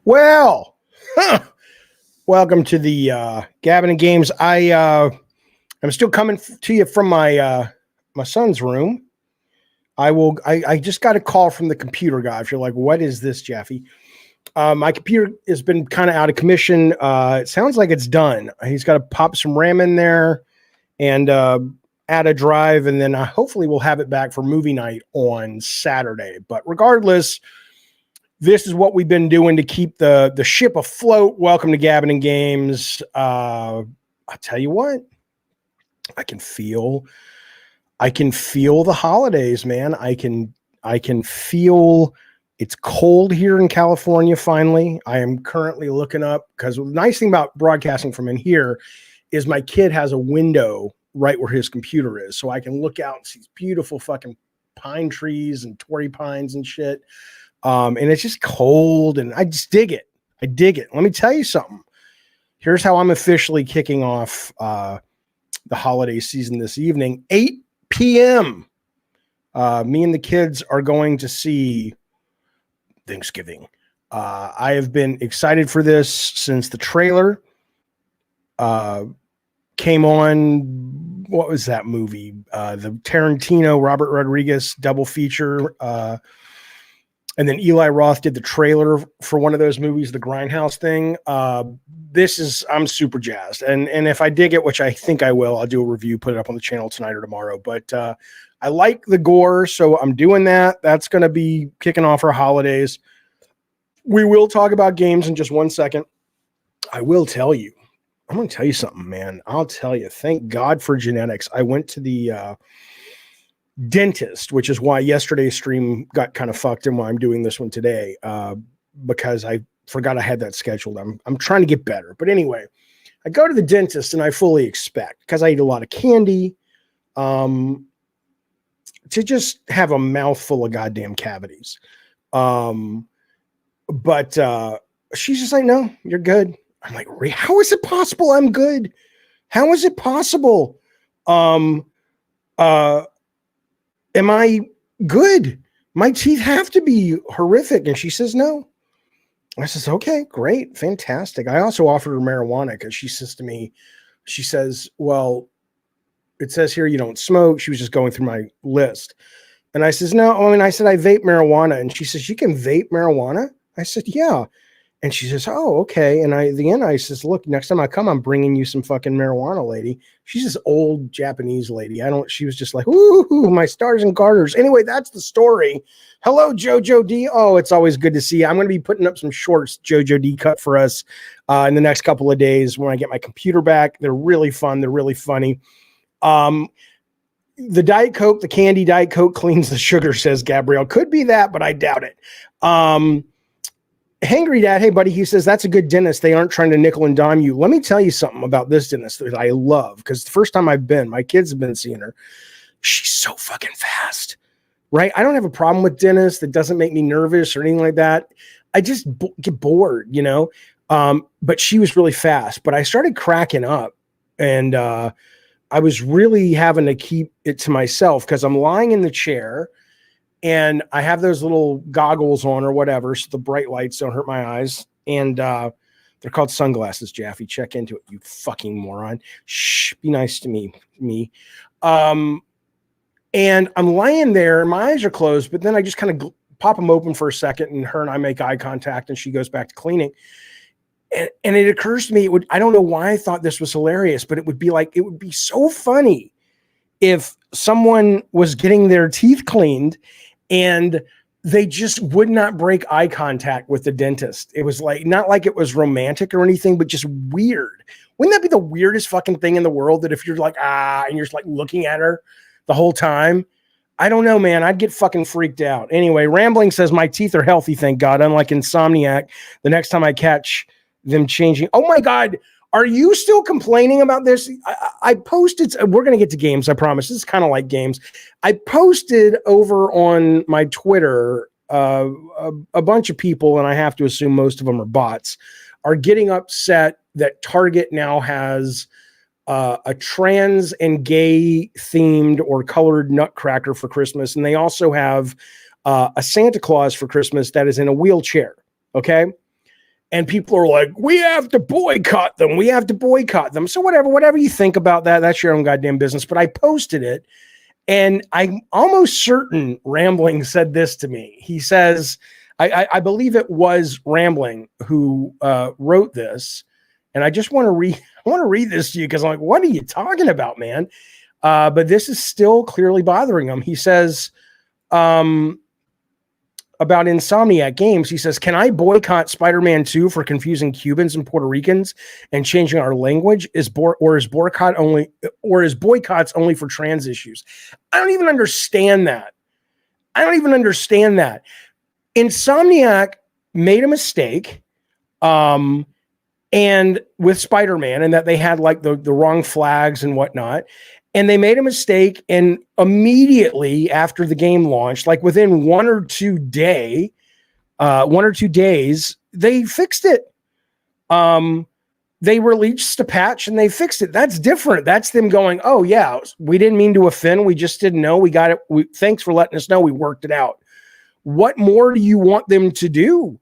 Well, welcome to the Gavin and Games. I'm still coming to you from my son's room. I just got a call from the computer guy. If you're like, what is this, Jaffe? My computer has been kind of out of commission. It sounds like it's done. He's got to pop some RAM in there and add a drive, and then hopefully we'll have it back for movie night on Saturday. But regardless, this is what we've been doing to keep the ship afloat. Welcome to Gavin and Games. I'll tell you what, I can feel the holidays, man. I can feel it's cold here in California. Finally, I am currently looking up, because the nice thing about broadcasting from in here is my kid has a window right where his computer is, so I can look out and see these beautiful fucking pine trees and Torrey pines and shit. And it's just cold, and I just dig it. I dig it. Let me tell you something. Here's how I'm officially kicking off the holiday season this evening. 8 p.m. Me and the kids are going to see Thanksgiving. I have been excited for this since the trailer came on. What was that movie? The Tarantino, Robert Rodriguez double feature. And then Eli Roth did the trailer for one of those movies, the Grindhouse thing. I'm super jazzed. And if I dig it, which I think I will, I'll do a review, put it up on the channel tonight or tomorrow. But I like the gore, so I'm doing that. That's going to be kicking off our holidays. We will talk about games in just 1 second. I'm going to tell you something, man. I'll tell you, thank God for genetics. I went to the dentist, which is why yesterday's stream got kind of fucked and why I'm doing this one today, because I forgot I had that scheduled. I'm trying to get better. But anyway, I go to the dentist and I fully expect, because I eat a lot of candy, to just have a mouthful of goddamn cavities. But she's just like, no, you're good. I'm like, how is it possible I'm good? How is it possible? Am I good? My teeth have to be horrific. And she says, no. I says, okay, great. Fantastic. I also offered her marijuana, because she says to me, she says, well, it says here you don't smoke. She was just going through my list. And I says, no. I mean, I said, I vape marijuana. And she says, you can vape marijuana? I said, yeah. And she says, oh, okay. And at the end, I says, look, next time I come, I'm bringing you some fucking marijuana, lady. She's this old Japanese lady. She was just like, ooh, my stars and garters. Anyway, that's the story. Hello, Jojo D. Oh, it's always good to see you. I'm going to be putting up some shorts Jojo D cut for us in the next couple of days when I get my computer back. They're really fun. They're really funny. The Diet Coke, the candy Diet Coke cleans the sugar, says Gabrielle. Could be that, but I doubt it. Hangry Dad, hey buddy, he says that's a good dentist. They aren't trying to nickel and dime you. Let me tell you something about this dentist that I love, because the first time I've been, my kids have been seeing her. She's so fucking fast, right? I don't have a problem with dentists. That doesn't make me nervous or anything like that. I just get bored, but she was really fast. But I started cracking up, and I was really having to keep it to myself, because I'm lying in the chair and I have those little goggles on or whatever, so the bright lights don't hurt my eyes. And they're called sunglasses, Jaffe. Check into it, you fucking moron. Shh, be nice to me. And I'm laying there, my eyes are closed, but then I just kind of pop them open for a second, and her and I make eye contact, and she goes back to cleaning. And it occurs to me, I don't know why I thought this was hilarious, but it would be so funny if someone was getting their teeth cleaned and they just would not break eye contact with the dentist. It was like, not like it was romantic or anything, but just weird. Wouldn't that be the weirdest fucking thing in the world, that if you're like, and you're just like looking at her the whole time? I don't know, man. I'd get fucking freaked out. Anyway, Rambling says, my teeth are healthy, thank God. Unlike Insomniac, the next time I catch them changing. Oh my God. Are you still complaining about this? I posted, we're going to get to games, I promise. This is kind of like games. I posted over on my Twitter, a bunch of people, and I have to assume most of them are bots, are getting upset that Target now has a trans and gay themed or colored nutcracker for Christmas. And they also have a Santa Claus for Christmas that is in a wheelchair. Okay. And people are like, we have to boycott them. We have to boycott them. So whatever you think about that, that's your own goddamn business. But I posted it, and I'm almost certain Rambling said this to me. He says, I believe it was Rambling who wrote this. And I just want to read this to you because I'm like, what are you talking about, man? But this is still clearly bothering him. He says, about Insomniac Games, he says, can I boycott Spider-Man 2 for confusing Cubans and Puerto Ricans and changing our language? Is boycotts only for trans issues? I don't even understand that. Insomniac made a mistake and with Spider-Man, and that they had like the wrong flags and whatnot. And they made a mistake, and immediately after the game launched, like within 1 or 2 days, they fixed it. They released a patch and they fixed it. That's different. That's them going, oh yeah, we didn't mean to offend. We just didn't know. We got it. Thanks for letting us know. We worked it out. What more do you want them to do?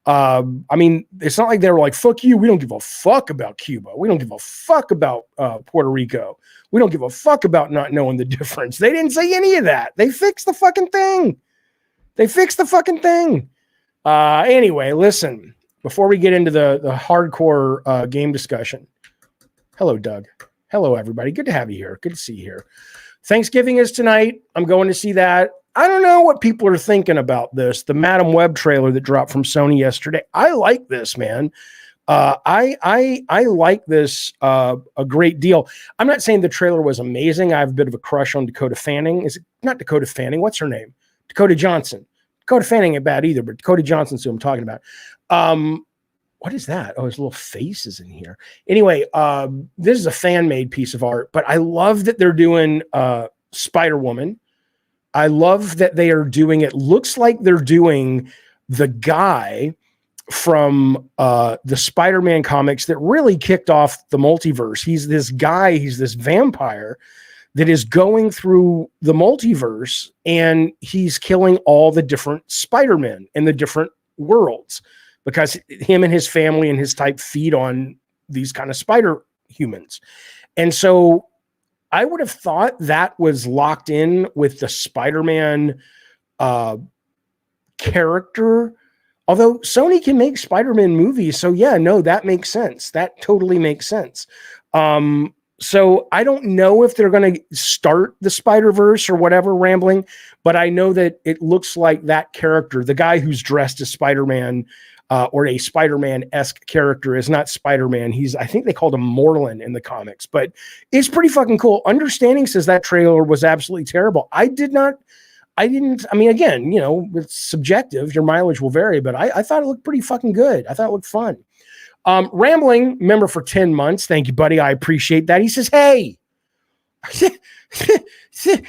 I mean, it's not like they were like, fuck you. We don't give a fuck about Cuba. We don't give a fuck about Puerto Rico. We don't give a fuck about not knowing the difference. They didn't say any of that. They fixed the fucking thing. Anyway, listen, before we get into the hardcore game discussion. Hello, Doug. Hello, everybody. Good to have you here. Good to see you here. Thanksgiving is tonight. I'm going to see that. I don't know what people are thinking about this. The Madam Web trailer that dropped from Sony yesterday. I like this, man. I like this a great deal. I'm not saying the trailer was amazing. I have a bit of a crush on Dakota Fanning. Is it not Dakota Fanning? What's her name? Dakota Johnson. Dakota Fanning ain't bad either, but Dakota Johnson's who I'm talking about. What is that? Oh, there's little faces in here. Anyway, this is a fan-made piece of art, but I love that they're doing Spider-Woman. I love that they are doing, it looks like they're doing the guy from the Spider-Man comics that really kicked off the multiverse. He's this guy, he's this vampire that is going through the multiverse, and he's killing all the different Spider-Men in the different worlds because him and his family and his type feed on these kind of spider humans. And so I would have thought that was locked in with the Spider-Man character. Although Sony can make Spider-Man movies. So yeah, no, that makes sense. That totally makes sense. So I don't know if they're going to start the Spider-Verse or whatever, Rambling, but I know that it looks like that character, the guy who's dressed as Spider-Man or a Spider-Man-esque character, is not Spider-Man. I think they called him Morlun in the comics, but it's pretty fucking cool. Understanding says that trailer was absolutely terrible. I mean, again, you know, it's subjective. Your mileage will vary, but I thought it looked pretty fucking good. I thought it looked fun. Rambling, member for 10 months. Thank you, buddy. I appreciate that. He says, hey,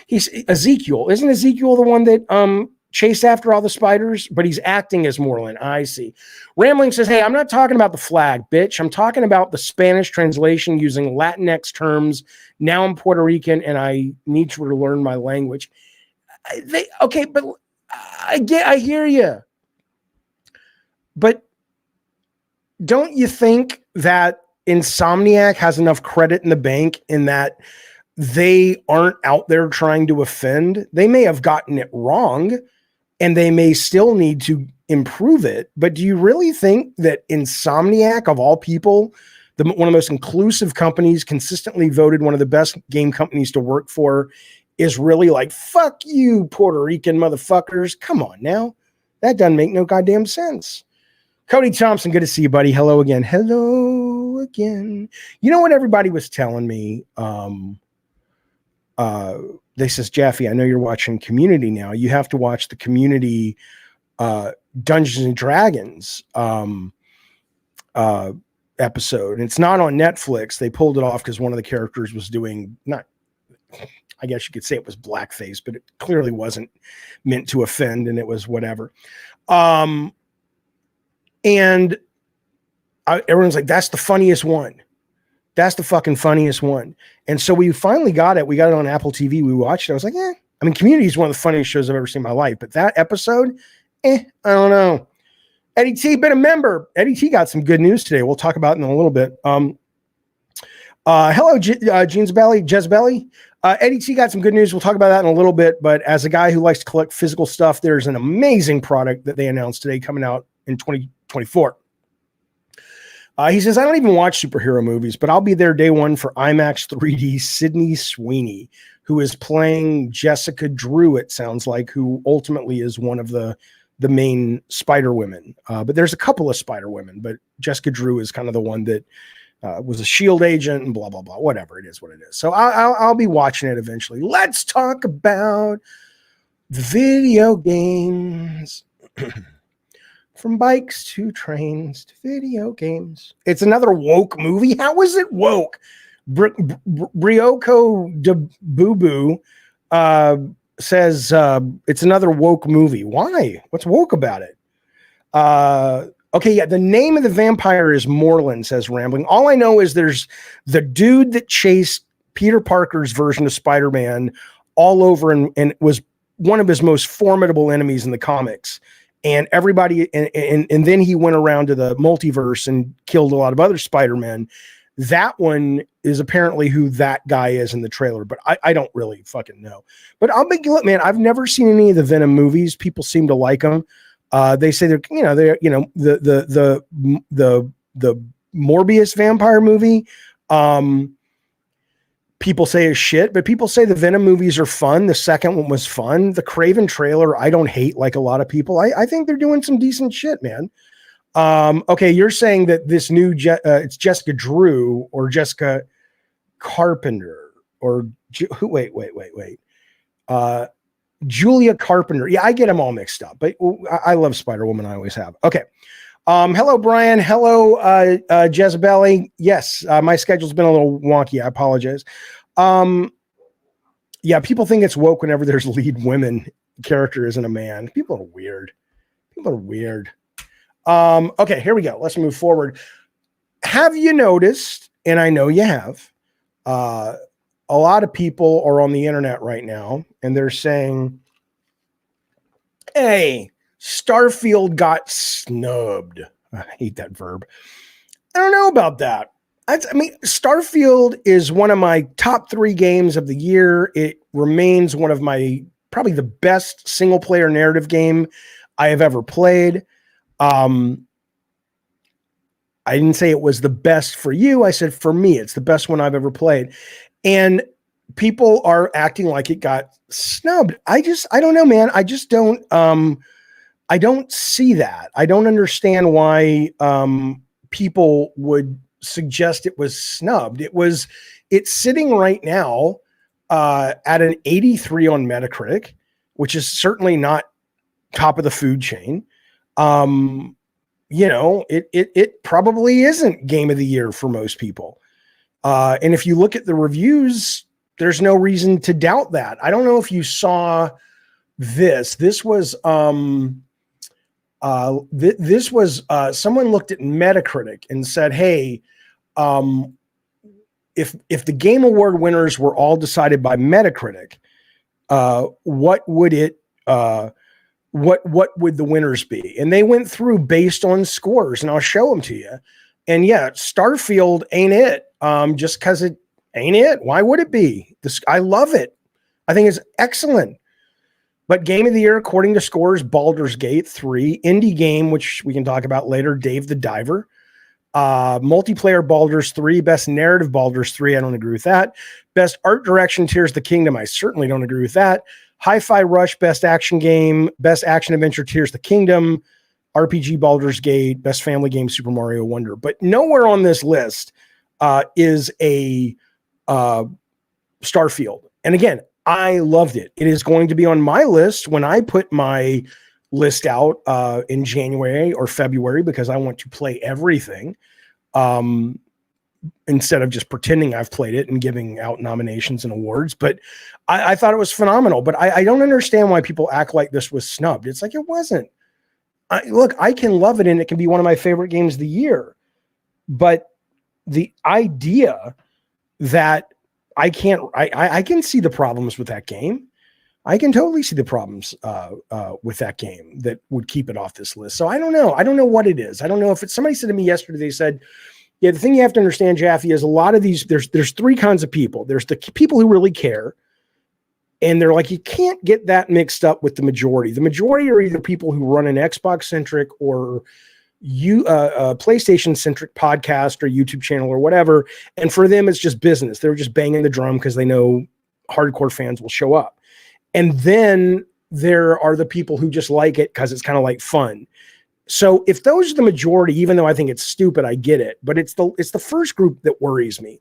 he's Ezekiel. Isn't Ezekiel the one that chased after all the spiders? But he's acting as Morlun. I see. Rambling says, hey, I'm not talking about the flag, bitch. I'm talking about the Spanish translation using Latinx terms. Now I'm Puerto Rican and I need to learn my language. Okay, but I hear you. But don't you think that Insomniac has enough credit in the bank in that they aren't out there trying to offend? They may have gotten it wrong and they may still need to improve it. But do you really think that Insomniac, of all people, one of the most inclusive companies, consistently voted one of the best game companies to work for, is really like, fuck you, Puerto Rican motherfuckers? Come on now. That doesn't make no goddamn sense. Cody Thompson, good to see you, buddy. Hello again. Hello again. You know what everybody was telling me? They says, Jaffe, I know you're watching Community now. You have to watch the Community Dungeons and Dragons episode. And it's not on Netflix. They pulled it off because one of the characters was doing, not, I guess you could say it was blackface, but it clearly wasn't meant to offend, and it was whatever. And everyone's like, that's the funniest one. That's the fucking funniest one. And so we finally got it. We got it on Apple TV. We watched it. I was like, yeah. I mean, Community is one of the funniest shows I've ever seen in my life. But that episode, I don't know. Eddie T, been a member. Eddie T got some good news today. We'll talk about it in a little bit. Hello, Jeans Belly, Jezbelly. Eddie T got some good news. We'll talk about that in a little bit. But as a guy who likes to collect physical stuff, there's an amazing product that they announced today coming out in 2024. He says, I don't even watch superhero movies, but I'll be there day one for IMAX 3D Sydney Sweeney, who is playing Jessica Drew, it sounds like, who ultimately is one of the main Spider Women. But there's a couple of Spider Women, but Jessica Drew is kind of the one that was a SHIELD agent and blah, blah, blah, whatever. It is what it is. So I'll be watching it eventually. Let's talk about video games. From bikes to trains to video games. It's another woke movie. How is it woke? Brioko de Boo Boo says it's another woke movie. Why? What's woke about it? Okay, yeah, the name of the vampire is Moreland, says Rambling. All I know is there's the dude that chased Peter Parker's version of Spider-Man all over and was one of his most formidable enemies in the comics. And everybody, and then he went around to the multiverse and killed a lot of other Spider-Men. That one is apparently who that guy is in the trailer, but I don't really fucking know. But I'll be, man, I've never seen any of the Venom movies. People seem to like them. They say the Morbius vampire movie. People say is shit, but people say the Venom movies are fun. The second one was fun. The Craven trailer, I don't hate like a lot of people. I think they're doing some decent shit, man. Okay, you're saying that this new it's Jessica Drew or Jessica Carpenter or wait. Julia Carpenter. Yeah, I get them all mixed up, but I love Spider-Woman. I always have. Okay. Hello, Brian. Hello, Jezebelly. Yes, my schedule's been a little wonky. I apologize. Yeah, people think it's woke whenever there's lead women character isn't a man. People are weird. Okay, here we go. Let's move forward. Have you noticed, and I know you have, a lot of people are on the internet right now, and they're saying, hey, Starfield got snubbed. I hate that verb. I don't know about that. I mean, Starfield is one of my top 3 games of the year. It remains one of my probably the best single player narrative game I have ever played. I didn't say it was the best for you. I said for me, it's the best one I've ever played. And people are acting like it got snubbed. I don't know, man. I just don't. I don't see that. I don't understand why people would suggest it was snubbed. It's sitting right now at an 83 on Metacritic, which is certainly not top of the food chain. It probably isn't game of the year for most people. And if you look at the reviews, there's no reason to doubt that. I don't know if you saw this. This was someone looked at Metacritic and said, hey, if the Game Award winners were all decided by Metacritic, what would the winners be? And they went through based on scores, and I'll show them to you. And yeah, Starfield ain't it. Just because it ain't it. Why would it be? I love it. I think it's excellent. But game of the year, according to scores, Baldur's Gate 3, indie game, which we can talk about later, Dave the Diver, multiplayer Baldur's 3, best narrative Baldur's 3, I don't agree with that. Best art direction, Tears of the Kingdom, I certainly don't agree with that. Hi-Fi Rush, best action game, best action adventure, Tears of the Kingdom, RPG Baldur's Gate, best family game, Super Mario Wonder. But nowhere on this list is a Starfield. And again, I loved it. It is going to be on my list when I put my list out in January or February, because I want to play everything instead of just pretending I've played it and giving out nominations and awards. But I thought it was phenomenal. But I don't understand why people act like this was snubbed. It's like it wasn't. Look, I can love it, and it can be one of my favorite games of the year. But the idea that I can see the problems with that game. I can totally see the problems with that game that would keep it off this list. So I don't know. I don't know what it is. I don't know if it's somebody said to me yesterday, they said, yeah, the thing you have to understand, Jaffe, is a lot of these, there's three kinds of people. There's the people who really care. And they're like, you can't get that mixed up with the majority. The majority are either people who run an Xbox centric or PlayStation centric podcast or YouTube channel or whatever. And for them, it's just business. They're just banging the drum because they know hardcore fans will show up. And then there are the people who just like it because it's kind of like fun. So if those are the majority, even though I think it's stupid, I get it. But it's the first group that worries me,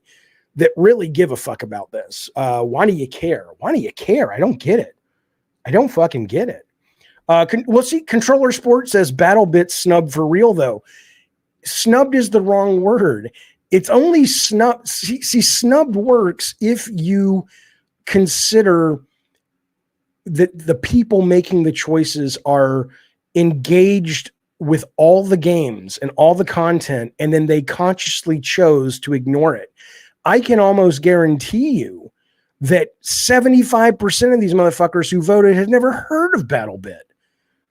that really give a fuck about this. Why do you care? Why do you care? I don't get it. I don't fucking get it. We'll see. Controller Sport says BattleBit snubbed for real, though. Snubbed is the wrong word. It's only snubbed. See, snubbed works if you consider that the people making the choices are engaged with all the games and all the content, and then they consciously chose to ignore it. I can almost guarantee you that 75% of these motherfuckers who voted have never heard of BattleBit.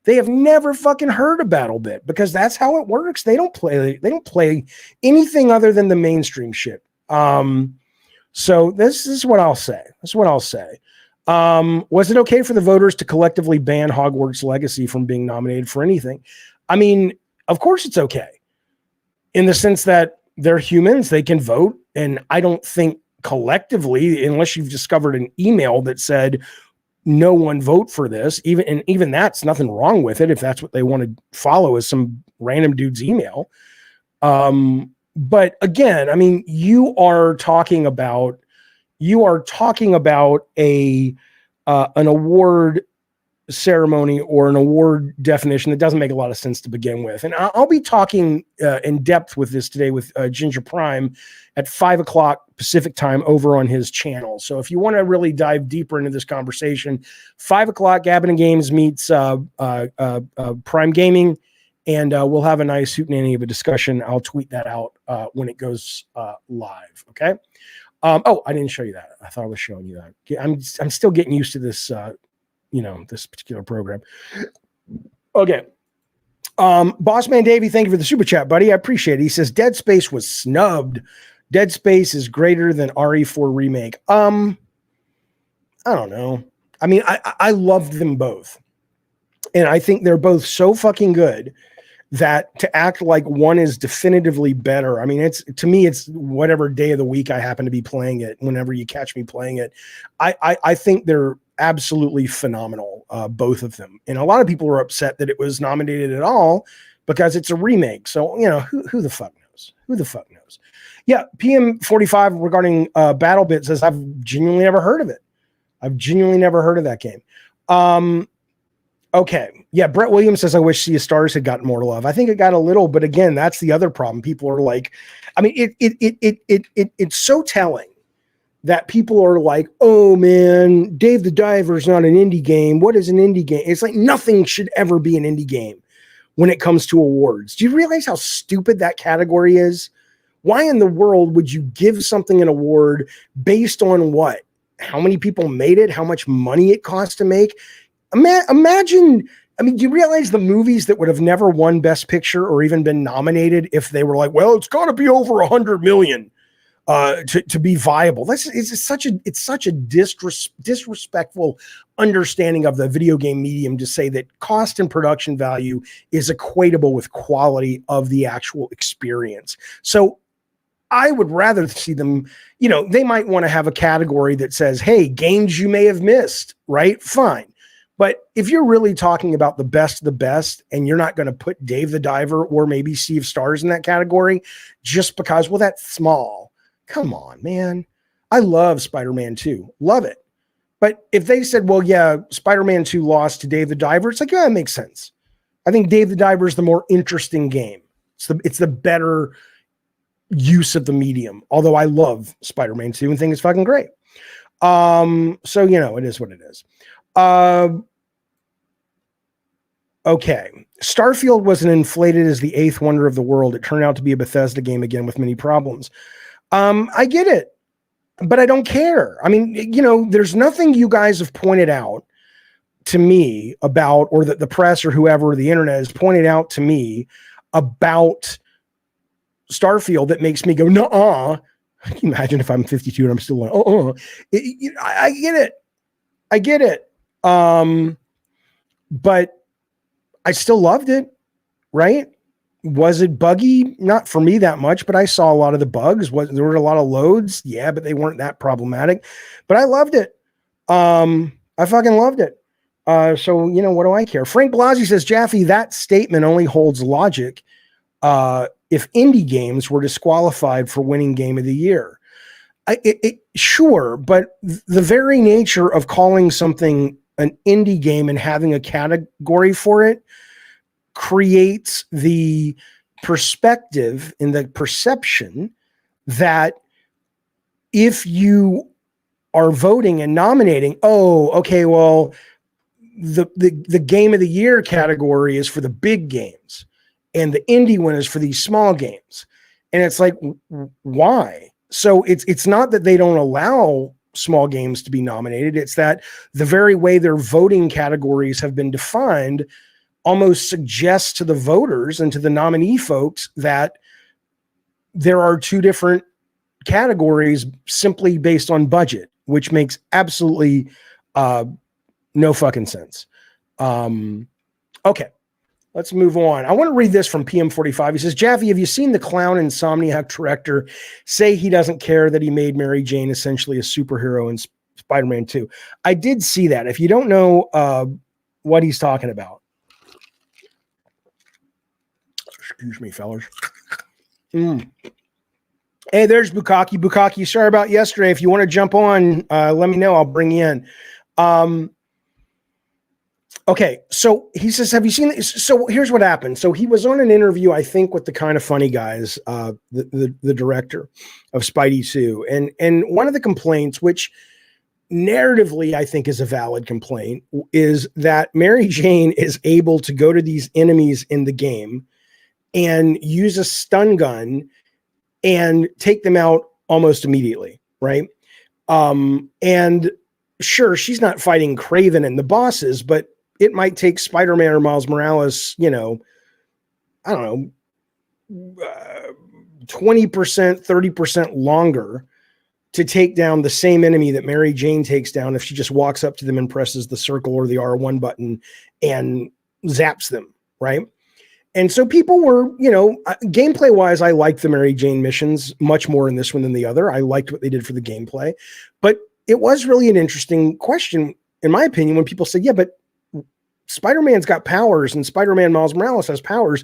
They have never fucking heard of BattleBit because that's how it works. They don't play anything other than the mainstream shit. So this is what I'll say. Was it okay for the voters to collectively ban Hogwarts Legacy from being nominated for anything? I mean, of course it's okay, in the sense that they're humans, they can vote. And I don't think collectively, unless you've discovered an email that said no one vote for this, even that's nothing wrong with it if that's what they want to follow as some random dude's email. But again, I mean, you are talking about an award ceremony or an award definition that doesn't make a lot of sense to begin with. And I'll be talking in depth with this today with Ginger Prime at 5:00 Pacific time over on his channel. So if you want to really dive deeper into this conversation, 5:00 Gavin and Games meets Prime Gaming, and we'll have a nice hootenanny of a discussion. I'll tweet that out when it goes live. Okay. Oh, I didn't show you that. I thought I was showing you that. I'm still getting used to this, this particular program. Okay. Bossman Davey, thank you for the super chat, buddy. I appreciate it. He says Dead Space was snubbed. Dead Space is greater than RE4 remake. I don't know. I mean, I loved them both. And I think they're both so fucking good that to act like one is definitively better. I mean, to me, it's whatever day of the week I happen to be playing it, whenever you catch me playing it. I think they're absolutely phenomenal, both of them. And a lot of people were upset that it was nominated at all because it's a remake. So, who the fuck knows? Who the fuck knows? Yeah, PM45 regarding BattleBit says, I've genuinely never heard of it. I've genuinely never heard of that game. Okay. Yeah, Brett Williams says, I wish Sea of Stars had gotten more love. I think it got a little, but again, that's the other problem. People are like, I mean, it's so telling that people are like, oh man, Dave the Diver is not an indie game. What is an indie game? It's like nothing should ever be an indie game when it comes to awards. Do you realize how stupid that category is? Why in the world would you give something an award based on what? How many people made it? How much money it cost to make? Imagine, I mean, do you realize the movies that would have never won Best Picture or even been nominated if they were like, well, it's got to be over 100 million to be viable. It's such a disrespectful understanding of the video game medium to say that cost and production value is equatable with quality of the actual experience. So I would rather see them, they might want to have a category that says, hey, games you may have missed, right? Fine. But if you're really talking about the best of the best, and you're not going to put Dave the Diver or maybe Sea of Stars in that category just because, well, that's small. Come on, man. I love Spider-Man 2. Love it. But if they said, well, yeah, Spider-Man 2 lost to Dave the Diver, it's like, yeah, it makes sense. I think Dave the Diver is the more interesting game. It's the better use of the medium. Although I love Spider-Man 2 and think it's fucking great. So, it is what it is. Okay. Starfield wasn't inflated as the eighth wonder of the world. It turned out to be a Bethesda game again with many problems. I get it, but I don't care. I mean, there's nothing you guys have pointed out to me about, or that the press or whoever, the internet has pointed out to me about Starfield that makes me go, nuh-uh. Can you imagine if I'm 52 and I'm still like, I get it. I get it. But I still loved it, right? Was it buggy? Not for me that much, but I saw a lot of the bugs. There were a lot of loads. Yeah, but they weren't that problematic. But I loved it. I fucking loved it. So, you know, what do I care? Frank Blasey says, Jaffe, that statement only holds logic if indie games were disqualified for winning game of the year. Sure, but the very nature of calling something an indie game and having a category for it creates the perspective and the perception that if you are voting and nominating, oh, okay, well, the game of the year category is for the big games and the indie one is for these small games. And it's like, why? So it's not that they don't allow small games to be nominated. It's that the very way their voting categories have been defined almost suggests to the voters and to the nominee folks that there are two different categories simply based on budget, which makes absolutely no fucking sense. Okay, let's move on. I want to read this from PM45. He says, Jaffe, have you seen the clown Insomniac director say he doesn't care that he made Mary Jane essentially a superhero in Spider-Man 2? I did see that. If you don't know what he's talking about. Excuse me, fellas. Hey, there's Bukaki. Bukaki, sorry about yesterday. If you want to jump on, let me know. I'll bring you in. Okay, so he says, have you seen this? So here's what happened. So he was on an interview, I think, with the Kind of Funny guys, the director of Spidey 2. And one of the complaints, which narratively I think is a valid complaint, is that Mary Jane is able to go to these enemies in the game and use a stun gun and take them out almost immediately, right? And sure, she's not fighting Kraven and the bosses, but it might take Spider-Man or Miles Morales, you know, I don't know, 20%, 30% longer to take down the same enemy that Mary Jane takes down if she just walks up to them and presses the circle or the R1 button and zaps them, right? And so people were, you know, gameplay wise, I liked the Mary Jane missions much more in this one than the other. I liked what they did for the gameplay, but it was really an interesting question, in my opinion, when people said, yeah, but Spider-Man's got powers and Spider-Man Miles Morales has powers.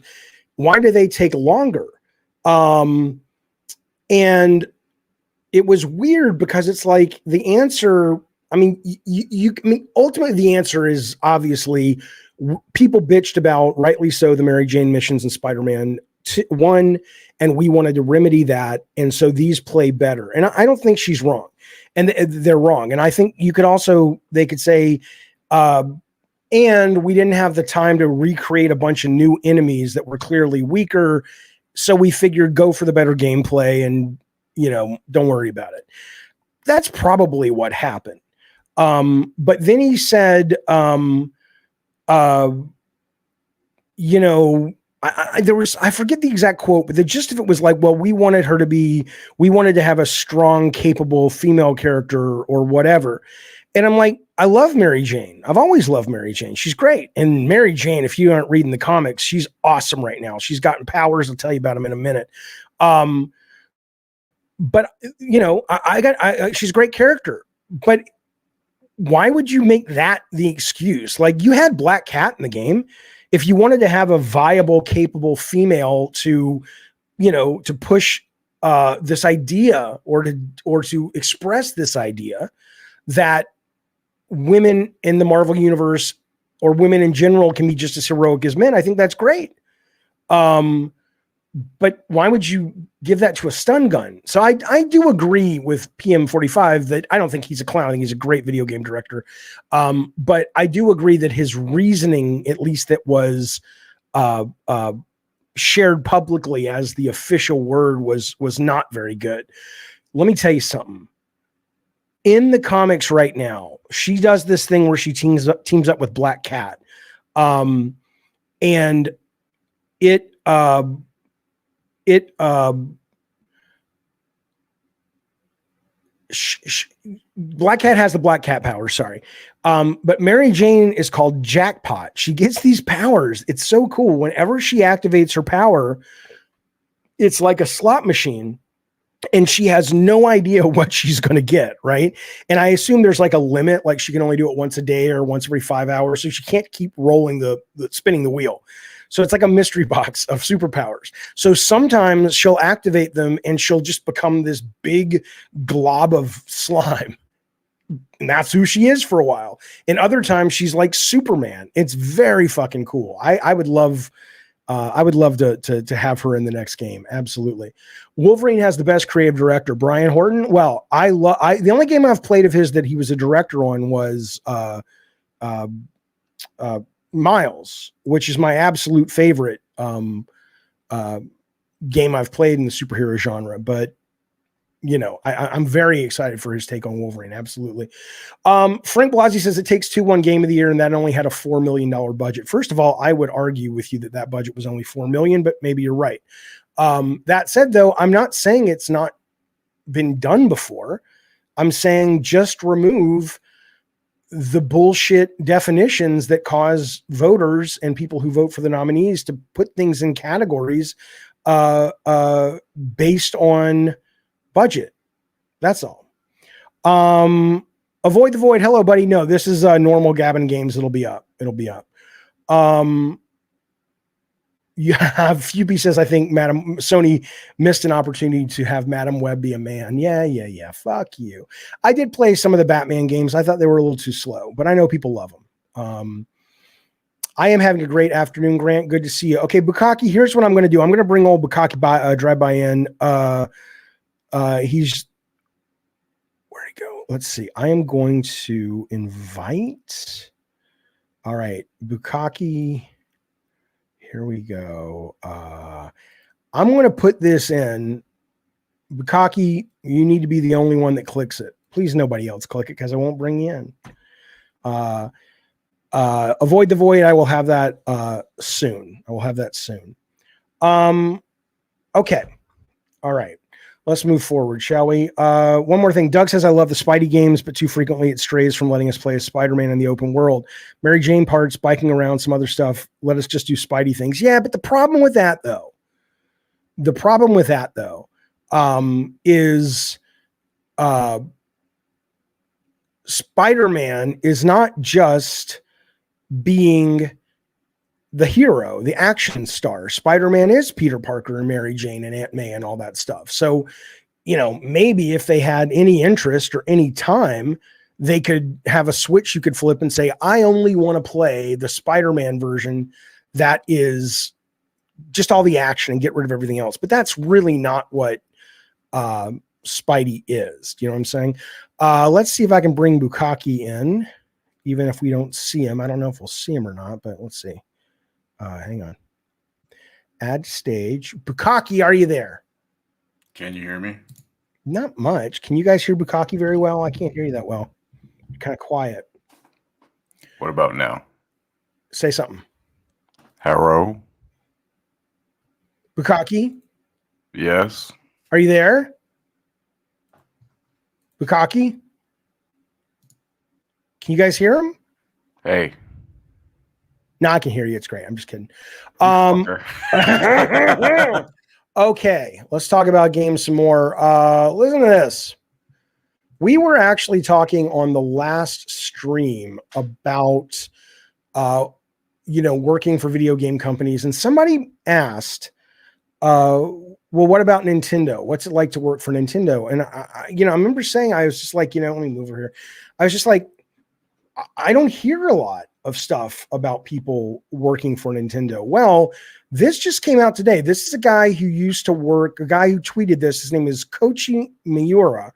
Why do they take longer? And it was weird because it's like the answer, I mean, ultimately the answer is obviously people bitched about, rightly so, the Mary Jane missions in Spider-Man 1, and we wanted to remedy that. And so these play better. And I don't think she's wrong. And they're wrong. And I think you could also, they could say, and we didn't have the time to recreate a bunch of new enemies that were clearly weaker. So we figured go for the better gameplay and, you know, don't worry about it. That's probably what happened. But then he said, you know, I forget the exact quote, but the gist of it was like, well, we wanted to have a strong, capable female character or whatever. And I'm like, I love Mary Jane. I've always loved Mary Jane. She's great. And Mary Jane, if you aren't reading the comics, she's awesome right now. She's gotten powers. I'll tell you about them in a minute. But you know, she's a great character, but why would you make that the excuse? Like, you had Black Cat in the game. If you wanted to have a viable, capable female to, you know, to push this idea or to express this idea that women in the Marvel universe or women in general can be just as heroic as men, I think that's great. But why would you give that to a stun gun? So I do agree with PM45 that I don't think he's a clown. I think he's a great video game director. But I do agree that his reasoning, at least that was shared publicly as the official word, was not very good. Let me tell you something. in the comics right now, she does this thing where she teams up with Black Cat. And Black Cat has the Black Cat power. Sorry. But Mary Jane is called Jackpot. She gets these powers. It's so cool. Whenever she activates her power, it's like a slot machine. And she has no idea what she's going to get, right? And I assume there's like a limit, like she can only do it once a day or once every 5 hours. So she can't keep rolling spinning the wheel. So it's like a mystery box of superpowers. So sometimes she'll activate them and she'll just become this big glob of slime. And that's who she is for a while. And other times she's like Superman. It's very fucking cool. I would love to have her in the next game. Absolutely. Wolverine has the best creative director, Brian Horton. Well, the only game I've played of his that he was a director on was Miles, which is my absolute favorite game I've played in the superhero genre. But you know, I'm very excited for his take on Wolverine. Absolutely. Frank Blasey says it takes 2 won game of the year, and that only had a $4 million budget. First of all, I would argue with you that budget was only $4 million, but maybe you're right. That said, though, I'm not saying it's not been done before. I'm saying just remove the bullshit definitions that cause voters and people who vote for the nominees to put things in categories based on budget. That's all. Avoid the void. Hello, buddy. No, this is normal Gavin Games. It'll be up. Fuby says, I think Madam Sony missed an opportunity to have Madam Web be a man. Yeah. Fuck you. I did play some of the Batman games. I thought they were a little too slow, but I know people love them. I am having a great afternoon, Grant. Good to see you. Okay, Bukaki, here's what I'm going to do. I'm going to bring old Bukaki drive-by in. He's where'd he go? Let's see. I am going to invite. All right, Bukaki. Here we go. I'm going to put this in. Bukaki, you need to be the only one that clicks it. Please, nobody else click it because I won't bring you in. Avoid the void. I will have that soon. Okay. All right. Let's move forward, shall we? One more thing. Doug says, I love the Spidey games, but too frequently it strays from letting us play as Spider-Man in the open world. Mary Jane parts, biking around, some other stuff. Let us just do Spidey things. Yeah, but the problem with that, though, is Spider-Man is not just being the hero, the action star. Spider-Man is Peter Parker and Mary Jane and Aunt May and all that stuff. So, you know, maybe if they had any interest or any time, they could have a switch you could flip and say, I only want to play the Spider-Man version that is just all the action and get rid of everything else. But that's really not what Spidey is. You know what I'm saying? Let's see if I can bring Bukaki in, even if we don't see him. I don't know if we'll see him or not, but let's see. Hang on. Add stage. Bukaki, are you there? Can you hear me? Not much. Can you guys hear Bukaki very well? I can't hear you that well. You're kind of quiet. What about now? Say something. Hello? Bukaki? Yes. Are you there? Bukaki? Can you guys hear him? Hey. No, I can hear you. It's great. I'm just kidding. Okay, let's talk about games some more. Listen to this. We were actually talking on the last stream about, working for video game companies, and somebody asked, well, what about Nintendo? What's it like to work for Nintendo? And I remember saying, I was just like, let me move over here. I was just like, I don't hear a lot of stuff about people working for Nintendo. Well, this just came out today. This is a guy who used to work, a guy who tweeted this. His name is Koichi Miura.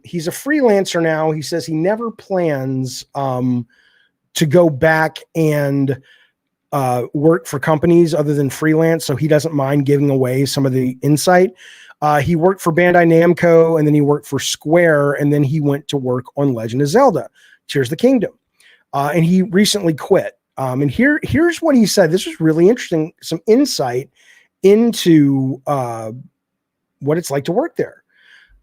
He's a freelancer now. He says he never plans to go back and work for companies other than freelance, so he doesn't mind giving away some of the insight. He worked for Bandai Namco, and then he worked for Square, and then he went to work on Legend of Zelda: Tears of the Kingdom. And he recently quit. And here's what he said. This was really interesting. Some insight into what it's like to work there.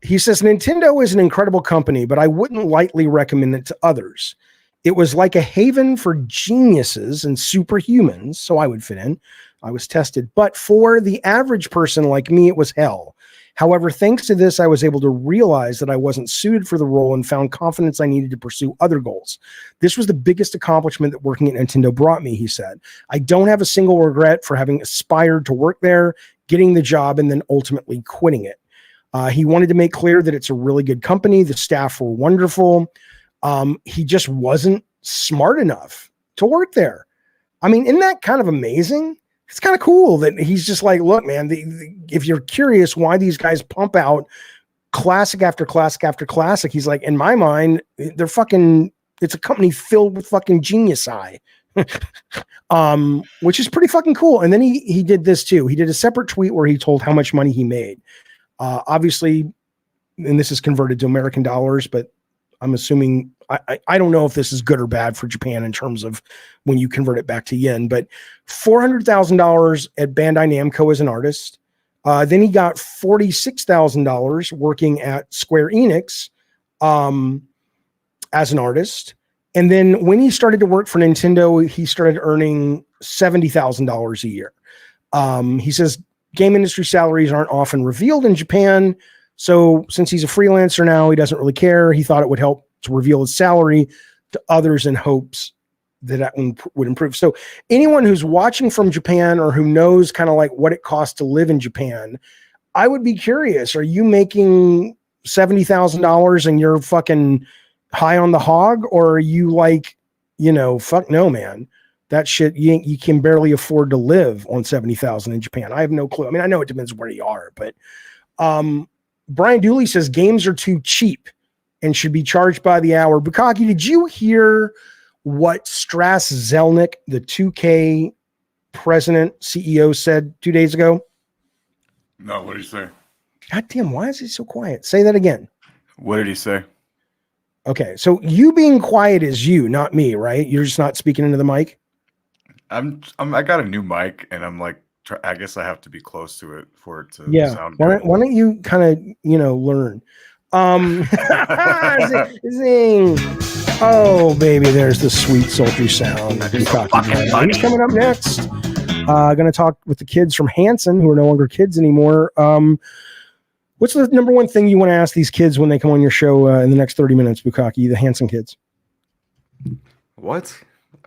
He says, Nintendo is an incredible company, but I wouldn't lightly recommend it to others. It was like a haven for geniuses and superhumans, so I would fit in. I was tested. But for the average person like me, it was hell. However, thanks to this, I was able to realize that I wasn't suited for the role and found confidence I needed to pursue other goals. This was the biggest accomplishment that working at Nintendo brought me, he said. I don't have a single regret for having aspired to work there, getting the job, and then ultimately quitting it. He wanted to make clear that it's a really good company. The staff were wonderful. He just wasn't smart enough to work there. I mean, isn't that kind of amazing? It's kind of cool that he's just like, look, man, if you're curious why these guys pump out classic after classic after classic, he's like, in my mind, they're fucking, it's a company filled with fucking genius eye, which is pretty fucking cool. And then he did this too. He did a separate tweet where he told how much money he made. Obviously, and this is converted to American dollars, but I'm assuming, I don't know if this is good or bad for Japan in terms of when you convert it back to yen, but $400,000 at Bandai Namco as an artist. Then he got $46,000 working at Square Enix as an artist. And then when he started to work for Nintendo, he started earning $70,000 a year. He says game industry salaries aren't often revealed in Japan. So since he's a freelancer now, he doesn't really care. He thought it would help to reveal his salary to others in hopes that would improve. So anyone who's watching from Japan or who knows kind of like what it costs to live in Japan, I would be curious. Are you making $70,000 and you're fucking high on the hog? Or are you like, fuck no, man. That shit, you can barely afford to live on $70,000 in Japan. I have no clue. I mean, I know it depends where you are, but Brian Dooley says games are too cheap and should be charged by the hour. Bukaki, did you hear what Strass Zelnick, the 2K president, CEO, said 2 days ago? No, what did he say? God damn, why is he so quiet? Say that again. What did he say? Okay, so you being quiet is you, not me, right? You're just not speaking into the mic? I got a new mic, and I'm like, I guess I have to be close to it for it to sound good. good. Why don't you kind of, learn? Zing. Oh, baby, there's the sweet, sultry sound. He's coming up next. Going to talk with the kids from Hanson, who are no longer kids anymore. What's the number one thing you want to ask these kids when they come on your show in the next 30 minutes, Bukaki, the Hanson kids? What?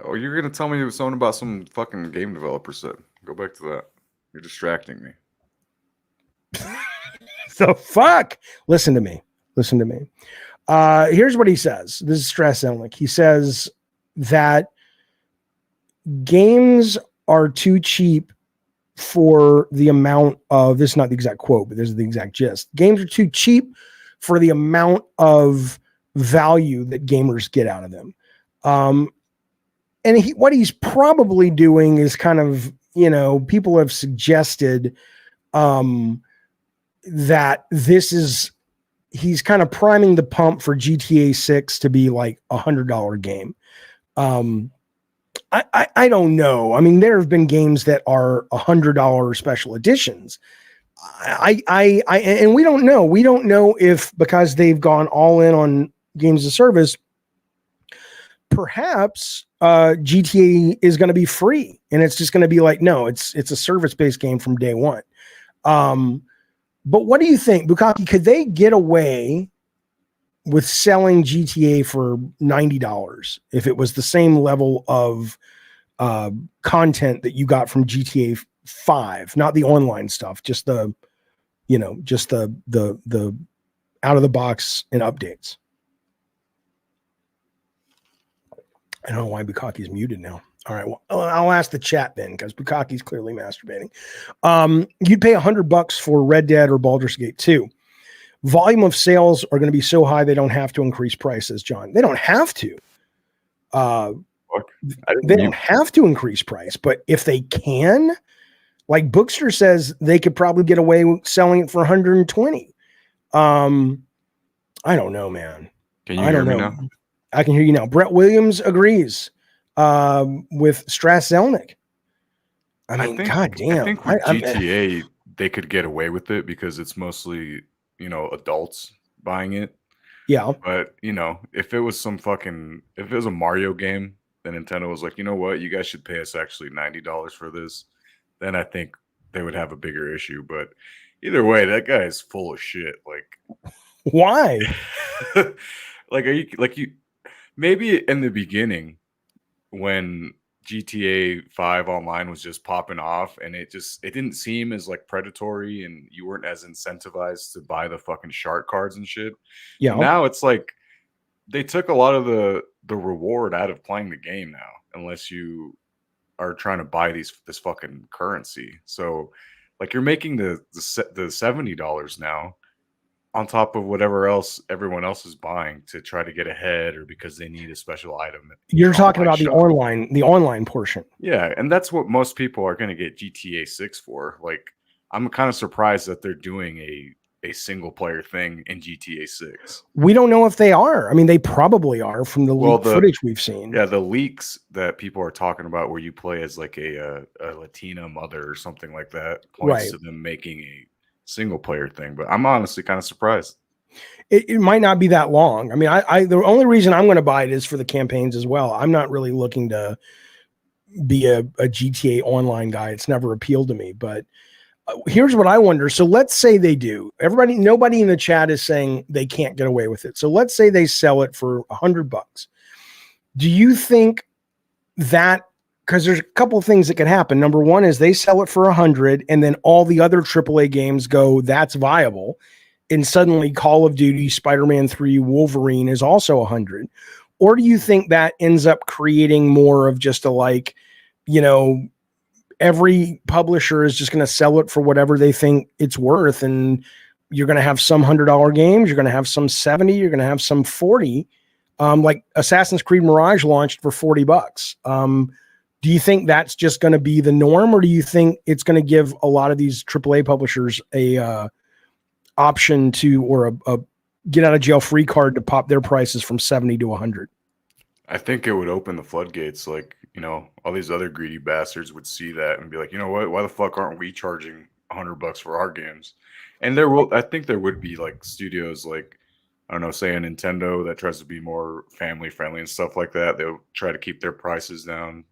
Oh, you're going to tell me something about some fucking game developer said. Go back to that. You're distracting me. The fuck? Listen to me. Here's what he says. This is Stress Zelnick. He says that games are too cheap for the amount of, this is not the exact quote, but this is the exact gist. Games are too cheap for the amount of value that gamers get out of them. And what he's probably doing is kind of, people have suggested that he's kind of priming the pump for GTA 6 to be like $100 game. I don't know. I mean, there have been games that are $100 special editions. And we don't know. We don't know if, because they've gone all in on games as a service, perhaps GTA is going to be free and it's just going to be like, no, it's a service-based game from day one. But what do you think, Bukaki? Could they get away with selling GTA for $90 if it was the same level of content that you got from GTA 5, not the online stuff, just the out of the box and updates? I don't know why Bukaki's muted now. All right, well, I'll ask the chat then, because Bukaki's clearly masturbating. You'd pay $100 for Red Dead or Baldur's Gate 2. Volume of sales are going to be so high they don't have to increase prices, John. They don't have to. Well, they don't have to increase price, but if they can, like Bookster says, they could probably get away with selling it for 120. I don't know, man. Can you hear me now? I can hear you now. Brett Williams agrees with Strass Zelnick. I mean, God damn. I think with GTA, they could get away with it because it's mostly, adults buying it. Yeah. But, if it was if it was a Mario game, then Nintendo was like, you know what, you guys should pay us actually $90 for this. Then I think they would have a bigger issue. But either way, that guy is full of shit. Like, why? Maybe in the beginning when GTA 5 online was just popping off and it didn't seem as like predatory and you weren't as incentivized to buy the fucking shark cards and shit. Yeah. But now it's like they took a lot of the reward out of playing the game now, unless you are trying to buy this fucking currency. So like you're making the $70 now on top of whatever else everyone else is buying to try to get ahead or because they need a special item. You're talking about the online portion. Yeah, and that's what most people are going to get GTA 6 for. Like, I'm kind of surprised that they're doing a single player thing in GTA 6. We don't know if they are. I mean, they probably are from the leak footage we've seen. Yeah, the leaks that people are talking about where you play as like a Latina mother or something like that points to them making a single player thing, but I'm honestly kind of surprised. It might not be that long. I mean, the only reason I'm going to buy it is for the campaigns as well. I'm not really looking to be a GTA online guy. It's never appealed to me, but here's what I wonder. So let's say they do. Nobody in the chat is saying they can't get away with it. So let's say they sell it for $100. Do you think that, because there's a couple of things that could happen. Number one is they sell it for 100 and then all the other AAA games go, that's viable. And suddenly Call of Duty, Spider-Man 3, Wolverine is also 100. Or do you think that ends up creating more of just every publisher is just going to sell it for whatever they think it's worth. And you're going to have some $100 games. You're going to have some 70, you're going to have some 40. Like Assassin's Creed Mirage launched for $40. Do you think that's just going to be the norm, or do you think it's going to give a lot of these AAA publishers a option to, or a get out of jail free card to pop their prices from 70 to 100? I think it would open the floodgates. Like, all these other greedy bastards would see that and be like, you know what? Why the fuck aren't we charging $100 for our games? And I think there would be like studios like, I don't know, say a Nintendo that tries to be more family friendly and stuff like that. They'll try to keep their prices down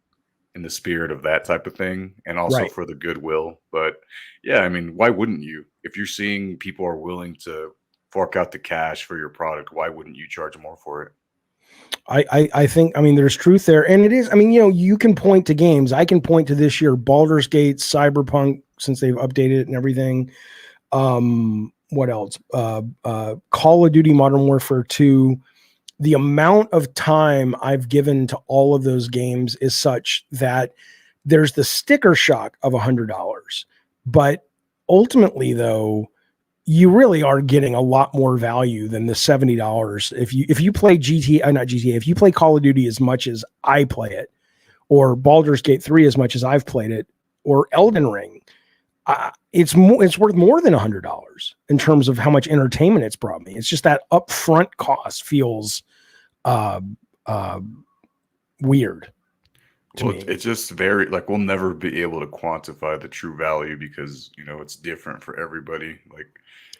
in the spirit of that type of thing, and also for the goodwill. But yeah, I mean, why wouldn't you? If you're seeing people are willing to fork out the cash for your product, why wouldn't you charge more for it? I think, there's truth there. And it is, you can point to games. I can point to this year, Baldur's Gate, Cyberpunk, since they've updated it and everything. What else? Call of Duty Modern Warfare 2. The amount of time I've given to all of those games is such that there's the sticker shock of $100. But ultimately, though, you really are getting a lot more value than the $70. If you play if you play Call of Duty as much as I play it, or Baldur's Gate 3 as much as I've played it, or Elden Ring, it's worth more than $100 in terms of how much entertainment it's brought me. It's just that upfront cost feels weird to me. It's just very, like, we'll never be able to quantify the true value because it's different for everybody. Like,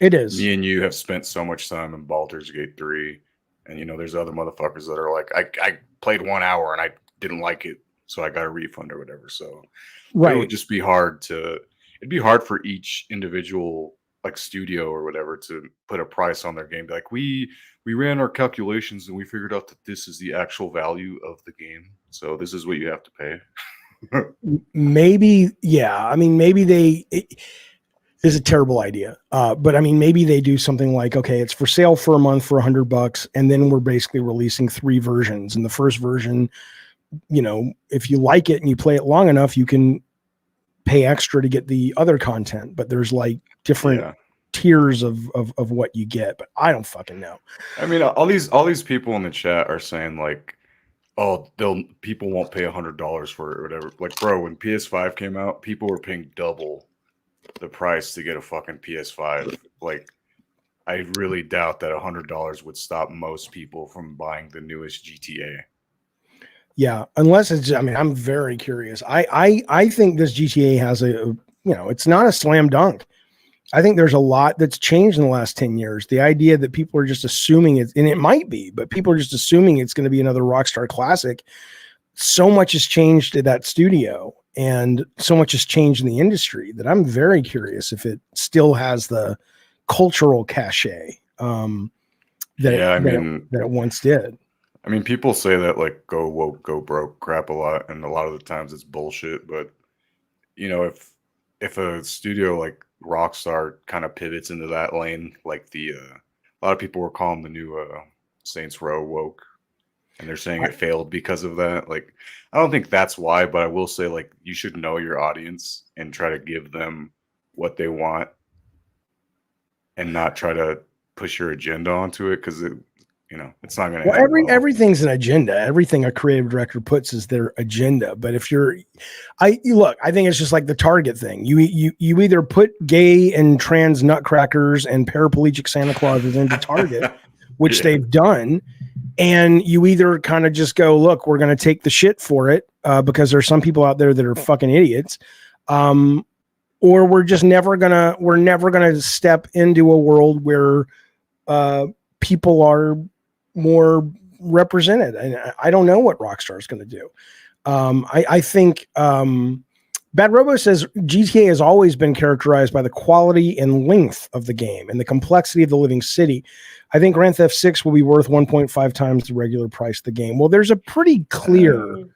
it is. Me and you have spent so much time in Baldur's Gate 3, and there's other motherfuckers that are like, I played 1 hour and I didn't like it, so I got a refund or whatever. So it would just be it'd be hard for each individual like studio or whatever to put a price on their game. Be like, we ran our calculations and we figured out that this is the actual value of the game, so this is what you have to pay. Maybe, yeah. Maybe is a terrible idea. But maybe they do something like, okay, it's for sale for a month for $100, and then we're basically releasing 3 versions. And the first version, if you like it and you play it long enough, you can pay extra to get the other content. But there's like different tiers of what you get. But I don't fucking know. All these people in the chat are saying like, oh, people won't pay $100 for it or whatever. Like, bro, when PS5 came out, people were paying double the price to get a fucking PS5. Like, I really doubt that $100 would stop most people from buying the newest GTA. Yeah, unless it's, I mean, I'm very curious. I think this GTA has it's not a slam dunk. I think there's a lot that's changed in the last 10 years. The idea that people are just assuming it, and it might be, but people are just assuming it's going to be another Rockstar classic. So much has changed at that studio, and so much has changed in the industry that I'm very curious if it still has the cultural cachet that it once did. I mean, people say that like go woke, go broke crap a lot, and a lot of the times it's bullshit. But if a studio like Rockstar kind of pivots into that lane, like a lot of people were calling the new Saints Row woke, and they're saying it failed because of that. Like, I don't think that's why, but I will say like you should know your audience and try to give them what they want, and not try to push your agenda onto it, because it's not going to. Well, everything's an agenda. Everything a creative director puts is their agenda. But if I think it's just like the Target thing. You either put gay and trans nutcrackers and paraplegic Santa Clauses into Target, which they've done, and you either kind of just go, look, we're going to take the shit for it because there's some people out there that are fucking idiots, or we're never gonna step into a world where people are more represented. And I don't know what Rockstar is going to do. I think Bad Robo says GTA has always been characterized by the quality and length of the game and the complexity of the living city. I think Grand Theft 6 will be worth 1.5 times the regular price of the game. Well, there's a pretty clear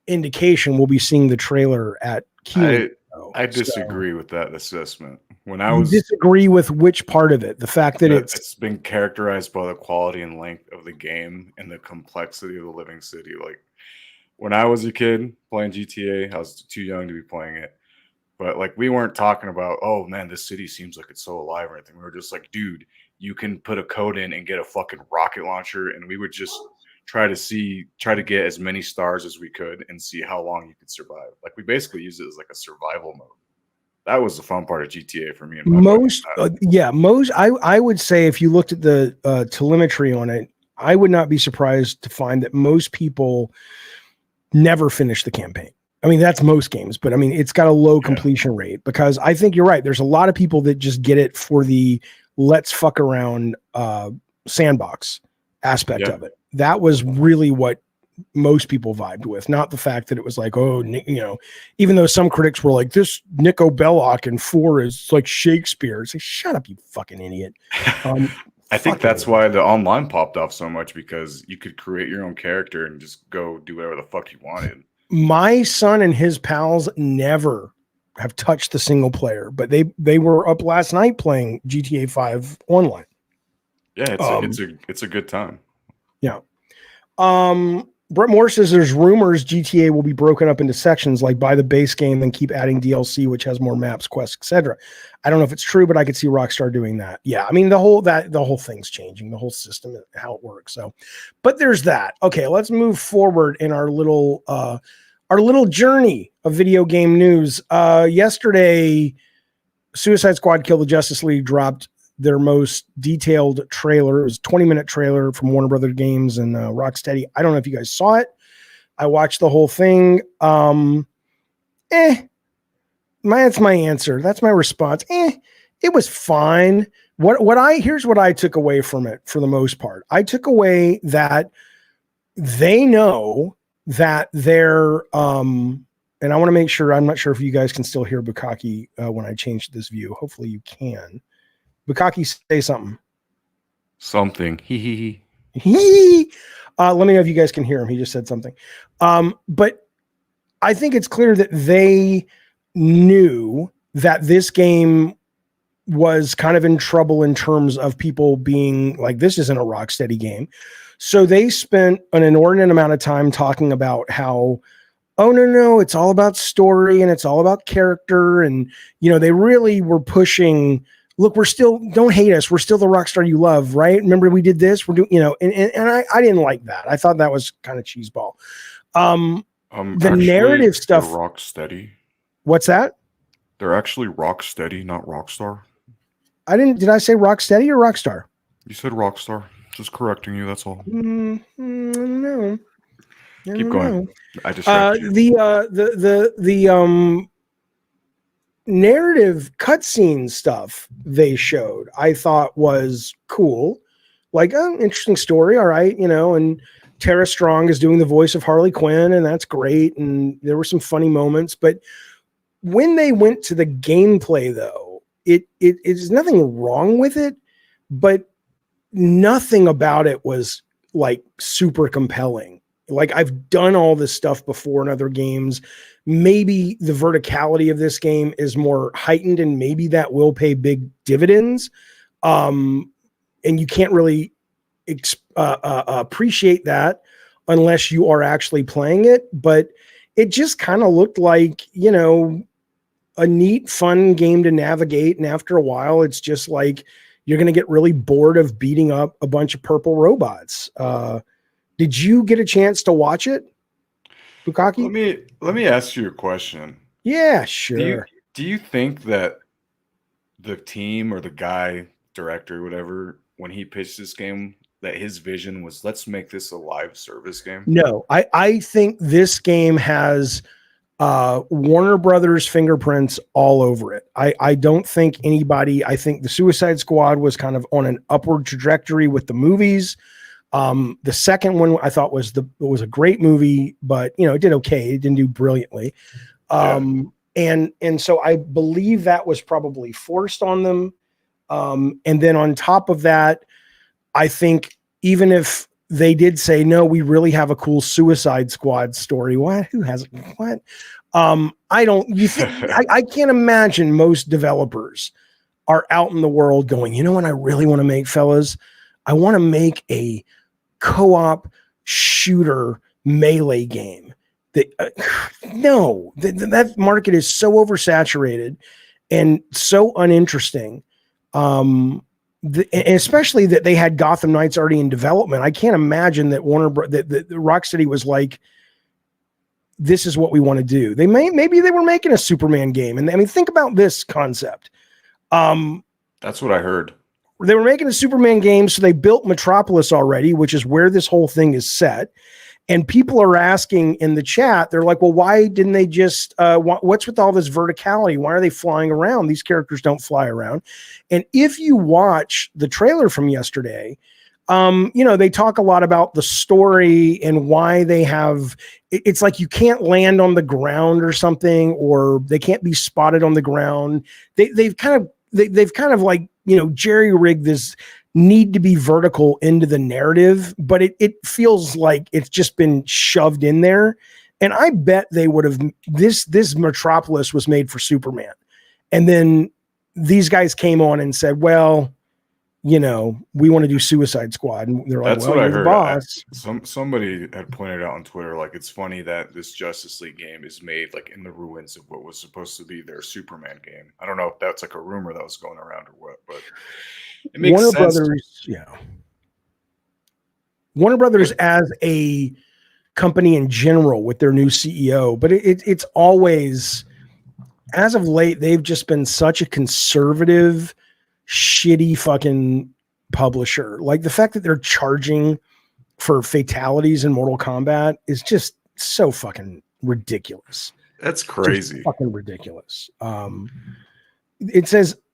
indication we'll be seeing the trailer at Keighley. I disagree with that assessment. Disagree with which part of it? The fact that it's been characterized by the quality and length of the game and the complexity of the living city. Like, when I was a kid playing GTA, I was too young to be playing it. But like, we weren't talking about, oh man, this city seems like it's so alive or anything. We were just like, dude, you can put a code in and get a fucking rocket launcher, and we would just try to get as many stars as we could and see how long you could survive. Like, we basically used it as like a survival mode. That was the fun part of GTA for me. I would say if you looked at the telemetry on it, I would not be surprised to find that most people never finish the campaign. I mean, that's most games, but I mean, it's got a low completion rate, because I think you're right. There's a lot of people that just get it for the let's fuck around sandbox aspect of it. That was really what most people vibed with, not the fact that it was like, oh, even though some critics were like, this Nico Belloc in 4 is like Shakespeare. Say, shut up, you fucking idiot. I think that's why the online popped off so much, because you could create your own character and just go do whatever the fuck you wanted. My son and his pals never have touched the single player, but they were up last night playing GTA 5 online. Yeah, it's a good time. Yeah. Brett Moore says there's rumors GTA will be broken up into sections, like buy the base game and keep adding DLC, which has more maps, quests, etc. I don't know if it's true, but I could see Rockstar doing that. Yeah, I mean the whole thing's changing, the whole system, how it works. So, but there's that. Okay, let's move forward in our little journey of video game news. Yesterday, Suicide Squad Kill the Justice League dropped their most detailed trailer. It was a 20-minute trailer from Warner Brothers Games and Rocksteady. I don't know if you guys saw it. I watched the whole thing. That's my answer. That's my response. It was fine. Here's what I took away from it for the most part. I took away that they know that they're and I want to make sure, I'm not sure if you guys can still hear Bukaki when I change this view. Hopefully you can. Bukaki, say something. Something. Let me know if you guys can hear him. He just said something. But I think it's clear that they knew that this game was kind of in trouble in terms of people being like, this isn't a Rocksteady game. So they spent an inordinate amount of time talking about how, oh, no, it's all about story and it's all about character. And, they really were pushing look, don't hate us. We're still the rock star you love, right? Remember we did this, we're doing, and I didn't like that. I thought that was kind of cheeseball. The actually, narrative stuff. They're rock steady. What's that? They're actually rock steady, not rock star. Did I say rock steady or rock star? You said rock star. Just correcting you. That's all. No. Keep going. I just the narrative cutscene stuff they showed, I thought was cool. Like, oh, interesting story. All right, and Tara Strong is doing the voice of Harley Quinn, and that's great. And there were some funny moments, but when they went to the gameplay, though, it is nothing wrong with it, but nothing about it was like super compelling. Like, I've done all this stuff before in other games. Maybe the verticality of this game is more heightened, and maybe that will pay big dividends. And you can't really appreciate that unless you are actually playing it. But it just kind of looked like, a neat, fun game to navigate. And after a while, it's just like you're going to get really bored of beating up a bunch of purple robots. Did you get a chance to watch it, Bukaki? Let me ask you a question. Yeah, sure. Do you think that the team or the guy, director, whatever, when he pitched this game, that his vision was, let's make this a live service game? No, I think this game has Warner Brothers fingerprints all over it. I don't think I think the Suicide Squad was kind of on an upward trajectory with the movies. The second one I thought was a great movie, but it did okay. It didn't do brilliantly. And so I believe that was probably forced on them. And then on top of that, I think even if they did say, no, we really have a cool Suicide Squad story. What? Who has it? What? I can't imagine most developers are out in the world going, what I really want to make, fellas? I want to make a co-op shooter melee game. That market is so oversaturated and so uninteresting. And especially that they had Gotham Knights already in development. I can't imagine that that Rocksteady was like, this is what we want to do. Maybe they were making a Superman game. And I mean, think about this concept. That's what I heard. They were making a Superman game, so they built Metropolis already, which is where this whole thing is set. And people are asking in the chat, they're like, well, why didn't they just, what's with all this verticality? Why are they flying around? These characters don't fly around. And if you watch the trailer from yesterday, they talk a lot about the story and why they have, it's like you can't land on the ground or something, or they can't be spotted on the ground. They've kind of like, jerry-rigged this need to be vertical into the narrative, but it feels like it's just been shoved in there. And I bet they would have, this Metropolis was made for Superman. And then these guys came on and said, well, we want to do Suicide Squad. And they're like, that's well, what I you're heard. the boss. Somebody had pointed out on Twitter, like, it's funny that this Justice League game is made like in the ruins of what was supposed to be their Superman game. I don't know if that's like a rumor that was going around or what, but it makes Warner sense. Brothers, Warner Brothers as a company in general with their new CEO, but it's always, as of late, they've just been such a conservative, shitty fucking publisher. Like the fact that they're charging for fatalities in Mortal Kombat is just so fucking ridiculous. That's crazy. Just fucking ridiculous.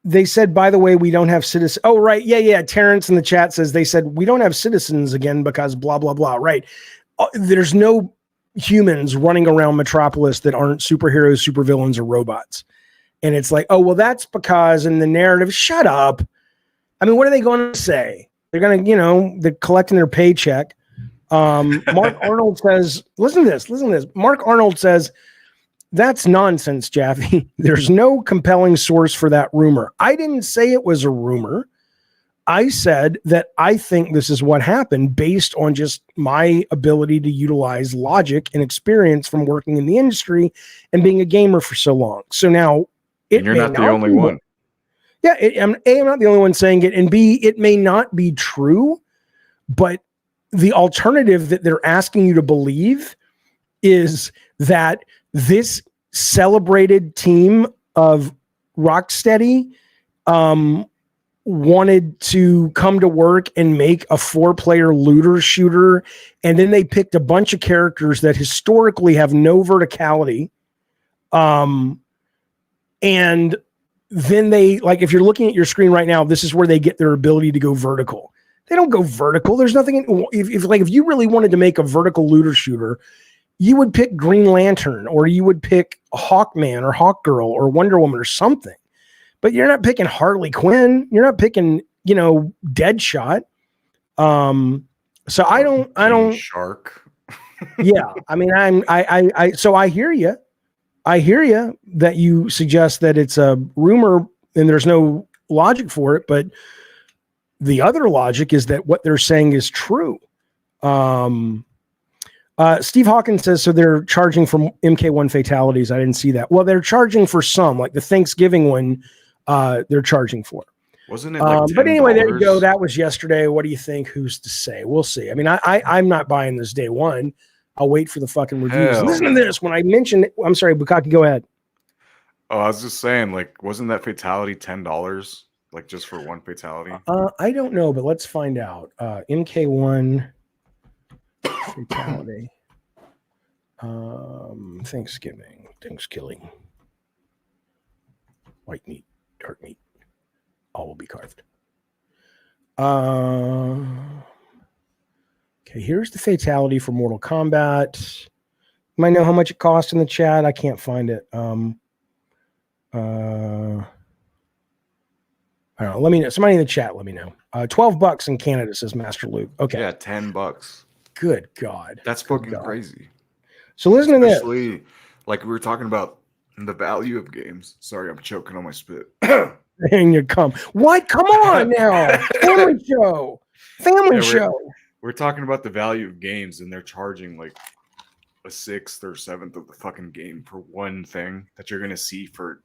They said, by the way, we don't have citizens. Oh, right. Yeah. Terrence in the chat says they said we don't have citizens again because blah, blah, blah. Right. There's no humans running around Metropolis that aren't superheroes, supervillains, or robots. And it's like, oh, well, that's because in the narrative, shut up. I mean, what are they going to say? They're going to, they're collecting their paycheck. Mark Arnold says, listen to this. Mark Arnold says, that's nonsense, Jaffe. There's no compelling source for that rumor. I didn't say it was a rumor. I said that I think this is what happened based on just my ability to utilize logic and experience from working in the industry and being a gamer for so long. So now, you're not the only one. Yeah, I'm not the only one saying it, and B, it may not be true, but the alternative that they're asking you to believe is that this celebrated team of Rocksteady wanted to come to work and make a 4-player looter shooter, and then they picked a bunch of characters that historically have no verticality, and then they, like, if you're looking at your screen right now, this is where they get their ability to go vertical. They don't go vertical. There's nothing if you really wanted to make a vertical looter shooter, you would pick Green Lantern, or you would pick Hawkman or Hawkgirl or Wonder Woman or something. But you're not picking Harley Quinn. You're not picking, Deadshot. So I don't Shark. Yeah. I mean, so I hear you. I hear you that you suggest that it's a rumor and there's no logic for it, but the other logic is that what they're saying is true. Steve Hawkins says, so they're charging for MK1 fatalities. I didn't see that. Well, they're charging for some, like the Thanksgiving one, they're charging for. Wasn't it like $10? But anyway, there you go. That was yesterday. What do you think? Who's to say? We'll see. I mean, I'm not buying this day one. I'll wait for the fucking reviews. Hell. Listen to this. When I mentioned it, I'm sorry, Bukaki, go ahead. Oh, I was just saying, like, wasn't that fatality $10? Like, just for one fatality? I don't know, but let's find out. MK1 fatality. Thanksgiving. White meat, dark meat. All will be carved. Okay, here's the fatality for Mortal Kombat. You might know how much it cost in the chat. I can't find it. I don't know. Let me know. Somebody in the chat, let me know. $12 in Canada, says Master Luke. Okay. Yeah, $10. Good God. That's fucking crazy. So listen to this. Especially, like we were talking about the value of games. Sorry, I'm choking on my spit. And you come. What? Come on now. Family show. Family show. We're talking about the value of games, and they're charging like a sixth or seventh of the fucking game for one thing that you're gonna see for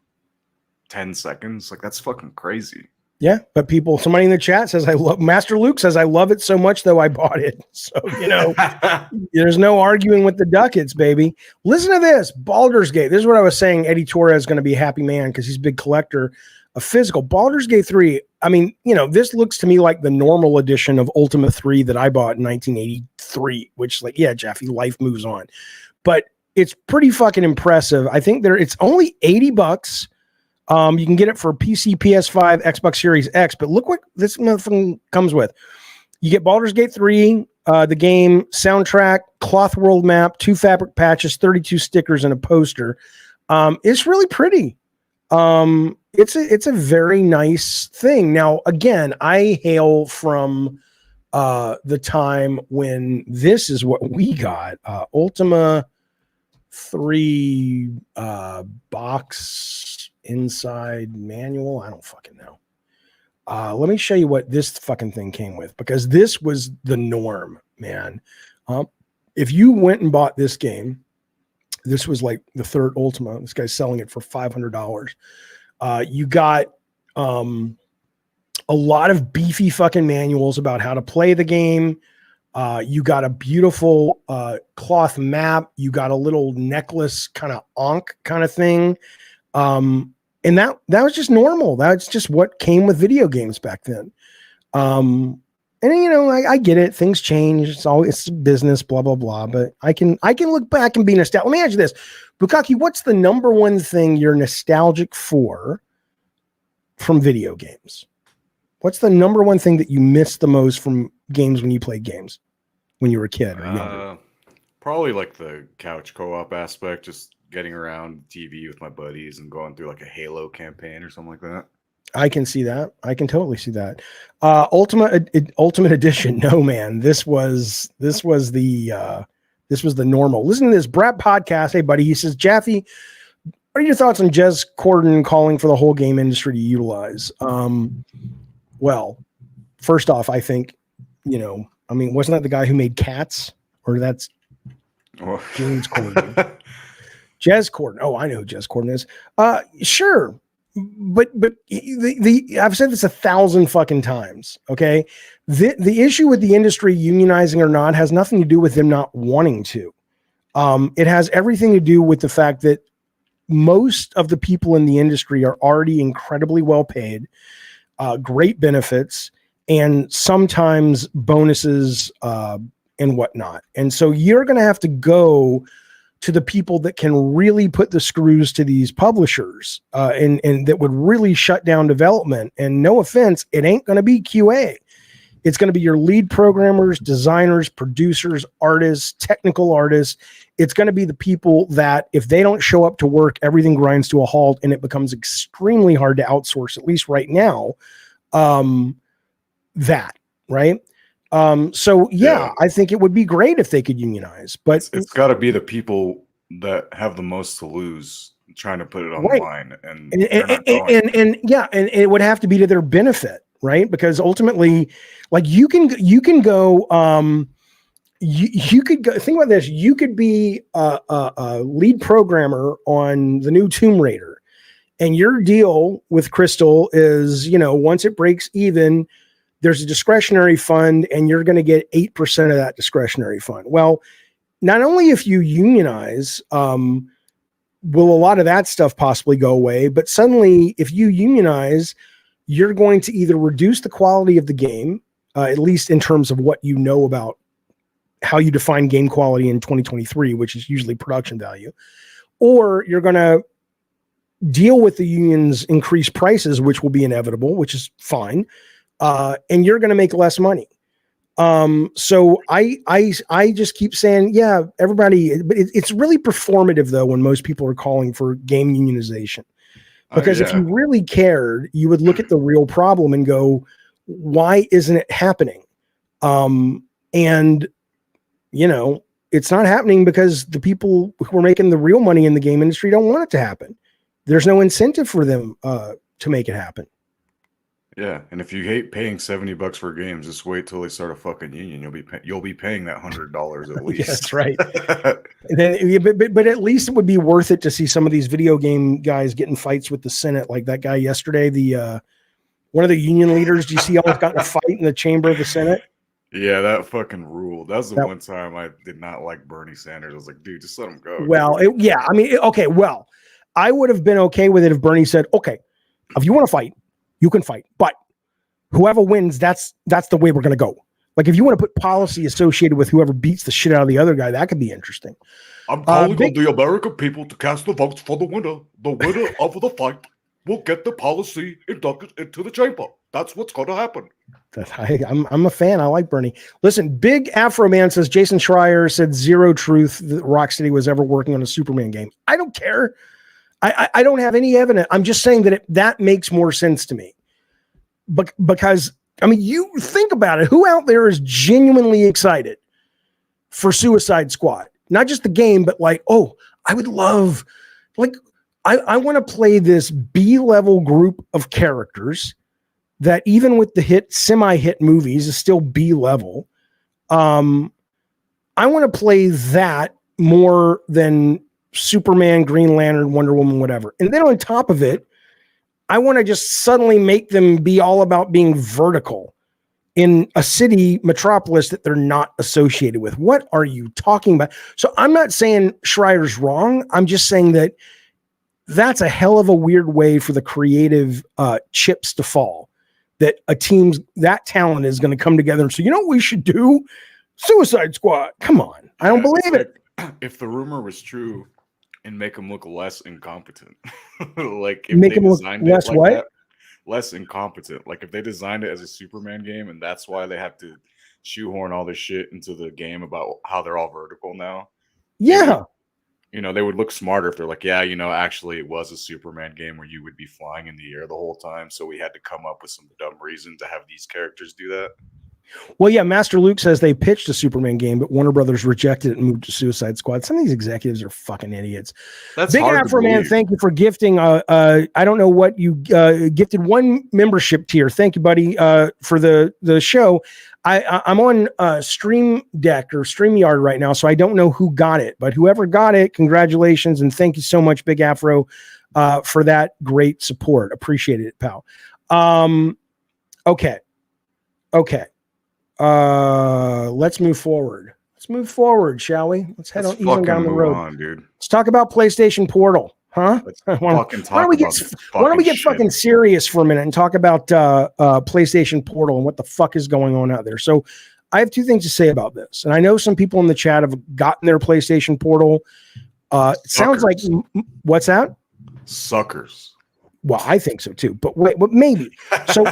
10 seconds. Like, that's fucking crazy. Yeah, but somebody in the chat says, Master Luke says, I love it so much, though I bought it. So, there's no arguing with the ducats, baby. Listen to this. Baldur's Gate. This is what I was saying. Eddie Torres is going to be a happy man because he's a big collector of physical. Baldur's Gate 3. I mean, this looks to me like the normal edition of Ultima 3 that I bought in 1983, which, like, yeah, Jaffe, life moves on. But it's pretty fucking impressive. I think it's only $80. You can get it for PC, PS5, Xbox Series X, but look what this thing comes with. You get Baldur's Gate 3, the game, soundtrack, cloth world map, 2 fabric patches, 32 stickers, and a poster. It's really pretty. It's a very nice thing. Now, again, I hail from the time when this is what we got. Ultima 3 box inside manual. I don't fucking know. Let me show you what this fucking thing came with, because this was the norm, man. If you went and bought this game, this was like the third Ultima. This guy's selling it for $500. You got a lot of beefy fucking manuals about how to play the game. You got a beautiful cloth map. You got a little necklace kind of ankh kind of thing. And that was just normal. That's just what came with video games back then. And I get it. Things change. It's business, blah, blah, blah. But I can look back and be nostalgic. Let me ask you this. Bukaki, what's the number one thing you're nostalgic for from video games? What's the number one thing that you miss the most from games when you played games when you were a kid or younger? Probably like the couch co-op aspect, just getting around TV with my buddies and going through like a Halo campaign or something like that. I can see that. I can totally see that. Ultimate Edition. No, man, this was the normal. Listen to this Brat podcast. Hey, buddy. He says, Jaffe, what are your thoughts on Jez Corden calling for the whole game industry to utilize? Well, first off, I think, wasn't that the guy who made Cats? Or that's James Corden. Jez Corden. Oh, I know who Jez Corden is. Sure. but I've said this 1,000 fucking times. Okay. The issue with the industry unionizing or not has nothing to do with them not wanting to. It has everything to do with the fact that most of the people in the industry are already incredibly well paid, great benefits, and sometimes bonuses and whatnot. And so you're going to have to go to the people that can really put the screws to these publishers and that would really shut down development. And no offense, it ain't going to be QA. It's going to be your lead programmers, designers, producers, artists, technical artists. It's going to be the people that if they don't show up to work, everything grinds to a halt and it becomes extremely hard to outsource, at least right now. Right? So yeah, I think it would be great if they could unionize, but it's got to be the people that have the most to lose trying to put it on the line, and it would have to be to their benefit, right? Because ultimately, like you can go, you could go. Think about this. You could be a lead programmer on the new Tomb Raider, and your deal with Crystal is, once it breaks even, there's a discretionary fund and you're going to get 8% of that discretionary fund. Well, not only if you unionize, will a lot of that stuff possibly go away, but suddenly if you unionize, you're going to either reduce the quality of the game, at least in terms of what you know about how you define game quality in 2023, which is usually production value, or you're going to deal with the union's increased prices, which will be inevitable, which is fine. And you're going to make less money. So I just keep saying, yeah, everybody, but it's really performative though, when most people are calling for game unionization, because if you really cared, you would look at the real problem and go, why isn't it happening? And it's not happening because the people who are making the real money in the game industry don't want it to happen. There's no incentive for them, to make it happen. Yeah, and if you hate paying $70 for games, just wait till they start a fucking union. You'll be paying that $100 at least. Yeah, that's right. but at least it would be worth it to see some of these video game guys get in fights with the Senate, like that guy yesterday. The one of the union leaders. Do you see almost got in a fight in the chamber of the Senate? Yeah, that fucking ruled. That was the one time I did not like Bernie Sanders. I was like, dude, just let him go. Well, okay. Well, I would have been okay with it if Bernie said, okay, if you want to fight, you can fight, but whoever wins, that's the way we're going to go. Like if you want to put policy associated with whoever beats the shit out of the other guy, that could be interesting. I'm calling on the American people to cast the votes for the winner. The winner of the fight will get the policy inducted into the chamber. That's what's going to happen. I'm a fan. I like Bernie. Listen, Big Afro Man says Jason Schreier said zero truth that Rocksteady was ever working on a Superman game. I don't care. I don't have any evidence. I'm just saying that that makes more sense to me. Because, you think about it. Who out there is genuinely excited for Suicide Squad? Not just the game, but like, oh, I would love, like, I want to play this B-level group of characters that even with the semi-hit movies is still B-level. I want to play that more than Superman, Green Lantern, Wonder Woman, whatever. And then on top of it, I want to just suddenly make them be all about being vertical in a city metropolis that they're not associated with. What are you talking about? So I'm not saying Schreier's wrong. I'm just saying that that's a hell of a weird way for the creative chips to fall, that a team's that talent is going to come together and say, you know what we should do? Suicide Squad. Come on. I don't believe it. If the rumor was true, and make them look less incompetent. Like if make they them look designed less it like what? that, less incompetent. Like if they designed it as a Superman game, and that's why they have to shoehorn all this shit into the game about how they're all vertical now. Yeah. They would look smarter if they're like, yeah, actually it was a Superman game where you would be flying in the air the whole time. So we had to come up with some dumb reason to have these characters do that. Well, yeah, Master Luke says they pitched a Superman game, but Warner Brothers rejected it and moved to Suicide Squad. Some of these executives are fucking idiots. That's Big hard Afro to Man, believe. thank you for gifting. I don't know what you gifted, one membership tier. Thank you, buddy, for the show. I'm on Stream Deck or StreamYard right now, so I don't know who got it, but whoever got it, congratulations and thank you so much, Big Afro. for that great support. Appreciate it, pal. Okay. Let's move forward. Let's move forward, shall we? Let's head on even down the road. Dude. Let's talk about PlayStation Portal, huh? Why don't we get fucking serious for a minute and talk about PlayStation Portal and what the fuck is going on out there? So I have two things to say about this. And I know some people in the chat have gotten their PlayStation Portal. It sounds like, what's that? Suckers. Well, I think so too, but wait, but maybe. So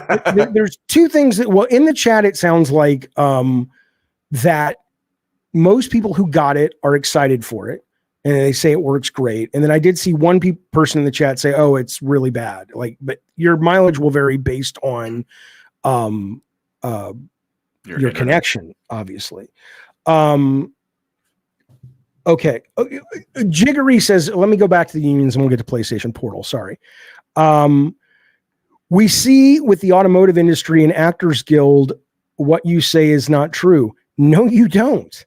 there's two things that, well, in the chat, it sounds like that most people who got it are excited for it, and they say it works great. And then I did see one person in the chat say, "Oh, it's really bad." Like, but your mileage will vary based on your connection, obviously. Okay. Jiggery says, let me go back to the unions and we'll get to PlayStation Portal. Sorry. We see with the automotive industry and Actors Guild, what you say is not true. No, you don't.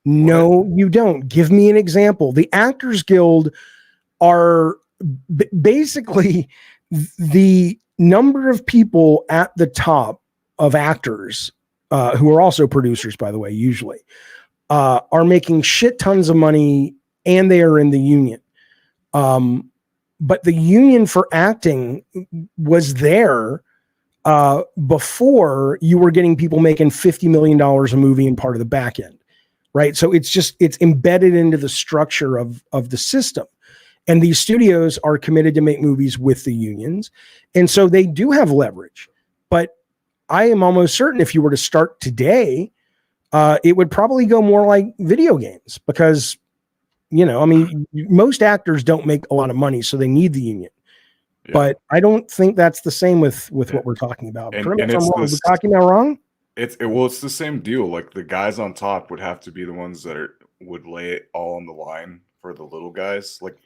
No, you don't. Give me an example. The Actors Guild are basically the number of people at the top of actors, who are also producers, by the way, usually, are making shit tons of money, and they are in the union. But the union for acting was there before you were getting people making $50 million a movie and part of the back end, right? So it's embedded into the structure of the system. And these studios are committed to make movies with the unions. And so they do have leverage. But I am almost certain if you were to start today, it would probably go more like video games because, you know, I mean, most actors don't make a lot of money, so they need the union. Yeah. But I don't think that's the same with what we're talking about. And we're talking about wrong? It's the same deal. Like the guys on top would have to be the ones that would lay it all on the line for the little guys. Like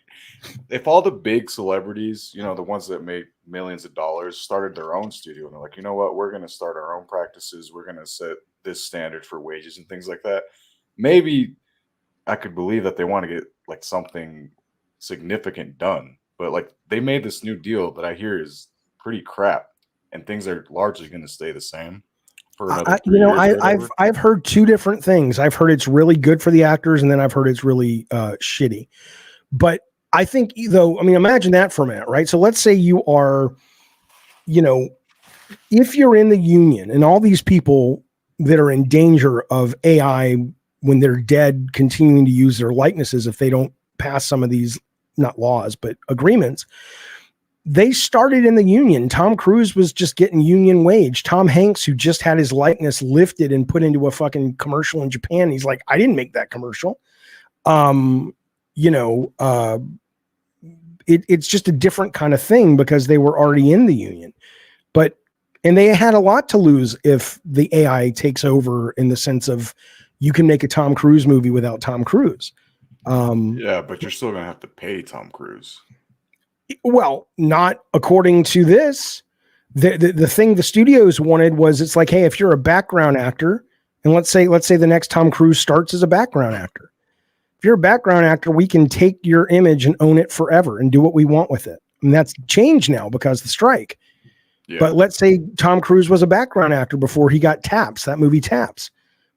if all the big celebrities, you know, the ones that make millions of dollars started their own studio and they're like, you know what, we're going to start our own practices. We're going to set this standard for wages and things like that. Maybe I could believe that they want to get like something significant done, but like they made this new deal that I hear is pretty crap and things are largely going to stay the same. I've heard two different things. I've heard it's really good for the actors, and then I've heard it's really shitty. But I think, though, I mean, imagine that for a minute, right? So let's say you are, you know, if you're in the union and all these people that are in danger of AI when they're dead continuing to use their likenesses if they don't pass some of these, not laws, but agreements. They started in the union. Tom Cruise was just getting union wage. Tom Hanks, who just had his likeness lifted and put into a fucking commercial in Japan, he's like, I didn't make that commercial. It's just a different kind of thing because they were already in the union. And they had a lot to lose if the AI takes over in the sense of you can make a Tom Cruise movie without Tom Cruise. Yeah, but you're still going to have to pay Tom Cruise. Well, not according to this. The thing the studios wanted was it's like, hey, if you're a background actor, and let's say the next Tom Cruise starts as a background actor. If you're a background actor, we can take your image and own it forever and do what we want with it. And that's changed now because of the strike. Yeah. But let's say Tom Cruise was a background actor before he got Taps, that movie Taps.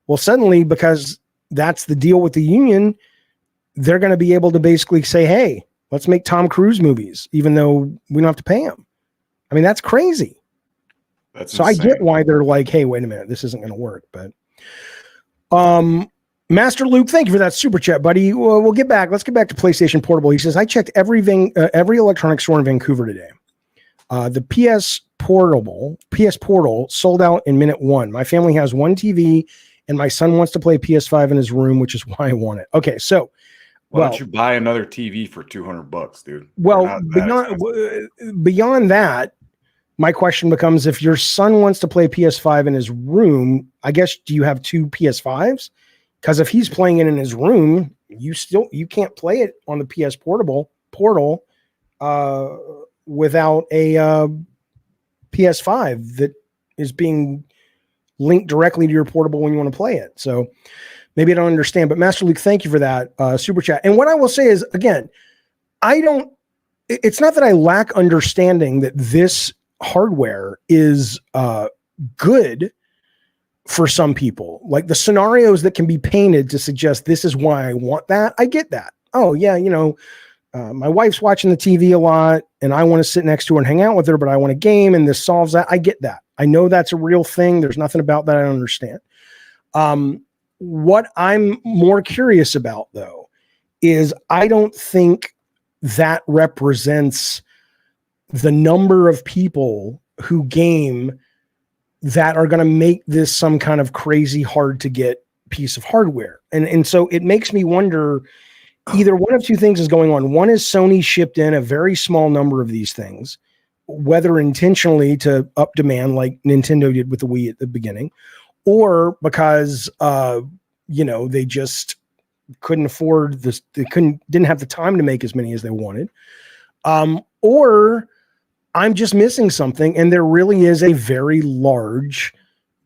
Well, suddenly, because that's the deal with the union, they're going to be able to basically say, hey, let's make Tom Cruise movies, even though we don't have to pay him. I mean, that's crazy. That's so insane. I get why they're like, hey, wait a minute, this isn't going to work. But Master Luke, thank you for that super chat, buddy. We'll get back. Let's get back to PlayStation Portable. He says, I checked every electronic store in Vancouver today. The PSPortal sold out in minute one. My family has one TV, and my son wants to play PS5 in his room, which is why I want it. Okay, so why don't you buy another TV for $200, dude? Well, beyond that, my question becomes: if your son wants to play PS5 in his room, I guess do you have two PS5s? Because if he's playing it in his room, you can't play it on the PS Portal without a PS5 that is being linked directly to your portable when you want to play it. So maybe I don't understand, but Master Luke, thank you for that super chat. And what I will say is, again, I don't it's not that I lack understanding that this hardware is good for some people. Like the scenarios that can be painted to suggest this is why I want that. I get that. Oh yeah, my wife's watching the TV a lot and I want to sit next to her and hang out with her, but I want a game and this solves that. I get that. I know that's a real thing. There's nothing about that I don't understand. What I'm more curious about though is I don't think that represents the number of people who game that are going to make this some kind of crazy hard to get piece of hardware. And so it makes me wonder, either one of two things is going on. One is Sony shipped in a very small number of these things, whether intentionally to up demand like Nintendo did with the Wii at the beginning, or because, they just couldn't afford this. They didn't have the time to make as many as they wanted. Or I'm just missing something. And there really is a very large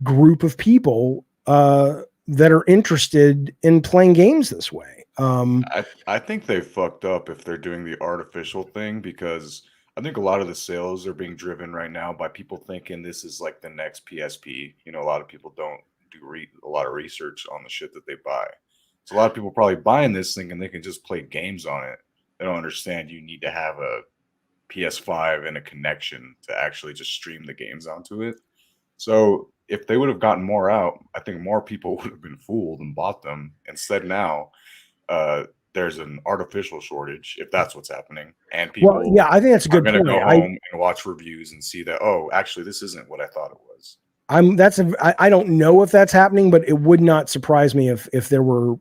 group of people that are interested in playing games this way. I think they fucked up if they're doing the artificial thing, because I think a lot of the sales are being driven right now by people thinking this is like the next PSP. A lot of people don't do a lot of research on the shit that they buy. So a lot of people probably buying this thinking they can just play games on it. They don't understand you need to have a PS5 and a connection to actually just stream the games onto it. So if they would have gotten more out, I think more people would have been fooled and bought them. Instead now, there's an artificial shortage, if that's what's happening. And people I think that's a good point. Go home and watch reviews and see that, oh, actually, this isn't what I thought it was. I don't know if that's happening, but it would not surprise me if there were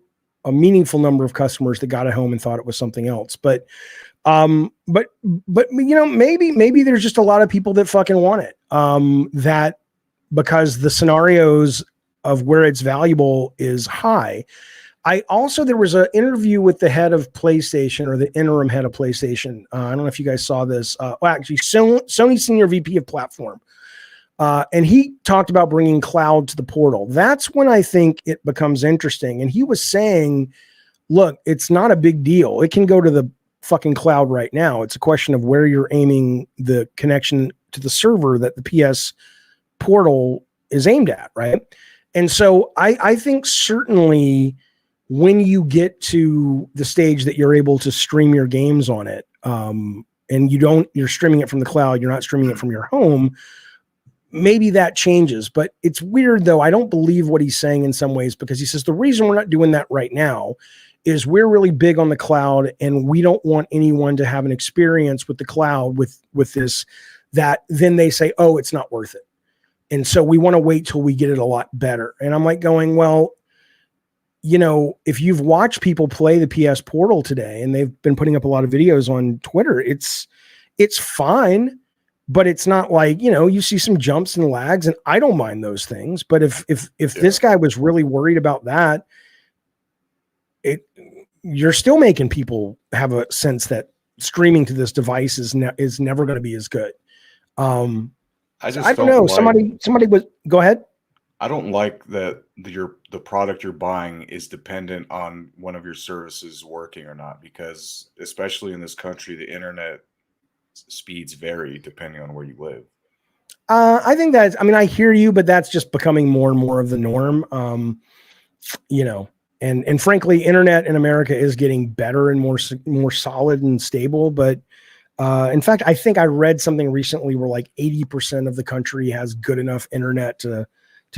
a meaningful number of customers that got it home and thought it was something else. But maybe there's just a lot of people that fucking want it. That because the scenarios of where it's valuable is high. There was an interview with the head of PlayStation, or the interim head of PlayStation. I don't know if you guys saw this. Sony Senior VP of Platform. And he talked about bringing cloud to the portal. That's when I think it becomes interesting. And he was saying, look, it's not a big deal. It can go to the fucking cloud right now. It's a question of where you're aiming the connection to the server that the PSPortal is aimed at, right? And so I think certainly when you get to the stage that you're able to stream your games on it, and you're streaming it from the cloud, you're not streaming it from your home, maybe that changes. But it's weird though. I don't believe what he's saying in some ways, because he says the reason we're not doing that right now is we're really big on the cloud, and we don't want anyone to have an experience with the cloud with this, that then they say, oh, it's not worth it. And so we want to wait till we get it a lot better. And I'm like going, well, if you've watched people play the PSPortal today, and they've been putting up a lot of videos on Twitter, it's fine, but it's not like, you see some jumps and lags, and I don't mind those things. But if this guy was really worried about that, you're still making people have a sense that streaming to this device is never going to be as good. I don't know. Somebody was, go ahead. I don't like that the product you're buying is dependent on one of your services working or not, because especially in this country, the internet speeds vary depending on where you live. I think I hear you, but that's just becoming more and more of the norm. And frankly, internet in America is getting better and more solid and stable. But in fact, I think I read something recently where like 80% of the country has good enough internet to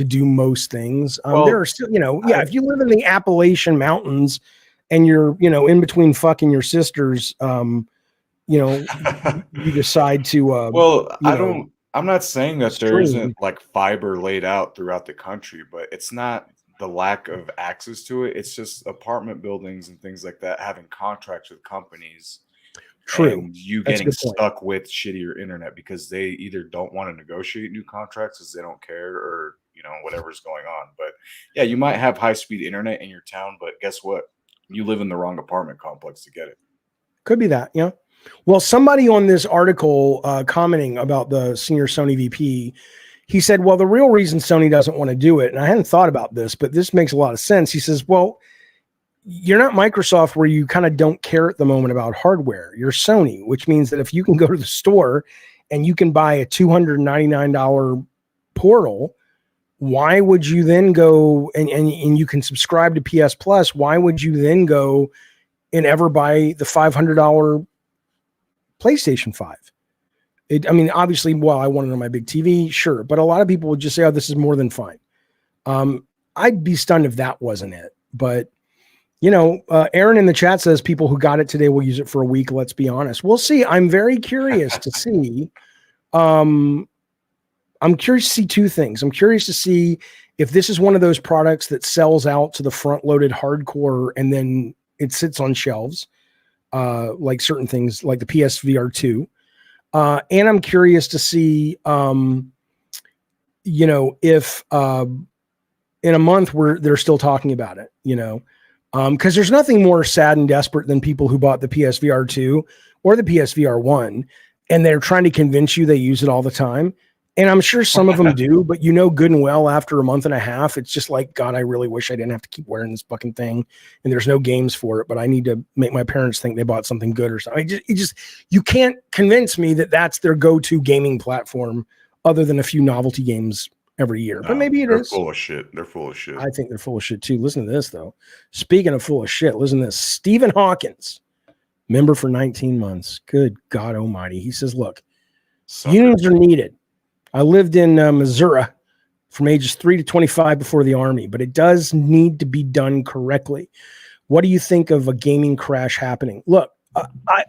do most things. There are still, if you live in the Appalachian Mountains and you're, in between fucking your sisters, you decide to, I'm not saying that there isn't like fiber laid out throughout the country, but it's not the lack of access to it. It's just apartment buildings and things like that having contracts with companies. True. And you getting stuck with shittier internet because they either don't want to negotiate new contracts because they don't care, or whatever's going on. But yeah, you might have high-speed internet in your town, but guess what? You live in the wrong apartment complex to get it. Could be that, yeah. Well, somebody on this article commenting about the senior Sony VP, he said, well, the real reason Sony doesn't want to do it, and I hadn't thought about this, but this makes a lot of sense. He says, well, you're not Microsoft where you kind of don't care at the moment about hardware. You're Sony, which means that if you can go to the store and you can buy a $299 Portal, why would you then go and you can subscribe to PS Plus? Why would you then go and ever buy the $500 PlayStation 5? I mean, obviously, I want it on my big TV, sure. But a lot of people would just say, oh, this is more than fine. I'd be stunned if that wasn't it. But, Aaron in the chat says people who got it today will use it for a week. Let's be honest. We'll see. I'm very curious to see. I'm curious to see two things. I'm curious to see if this is one of those products that sells out to the front-loaded hardcore and then it sits on shelves, like certain things like the PSVR 2. And I'm curious to see, if in a month they're still talking about it, because there's nothing more sad and desperate than people who bought the PSVR 2 or the PSVR 1 and they're trying to convince you they use it all the time. And I'm sure some of them do, but good and well, after a month and a half, it's just like, God, I really wish I didn't have to keep wearing this fucking thing. And there's no games for it, but I need to make my parents think they bought something good or something. You can't convince me that that's their go-to gaming platform other than a few novelty games every year. But maybe it is. They're full of shit. They're full of shit. I think they're full of shit too. Listen to this, though. Speaking of full of shit, listen to this. Stephen Hawkins, member for 19 months. Good God almighty. He says, look, unions are needed. I lived in Missouri from ages 3 to 25 before the army, but it does need to be done correctly. What do you think of a gaming crash happening? Look,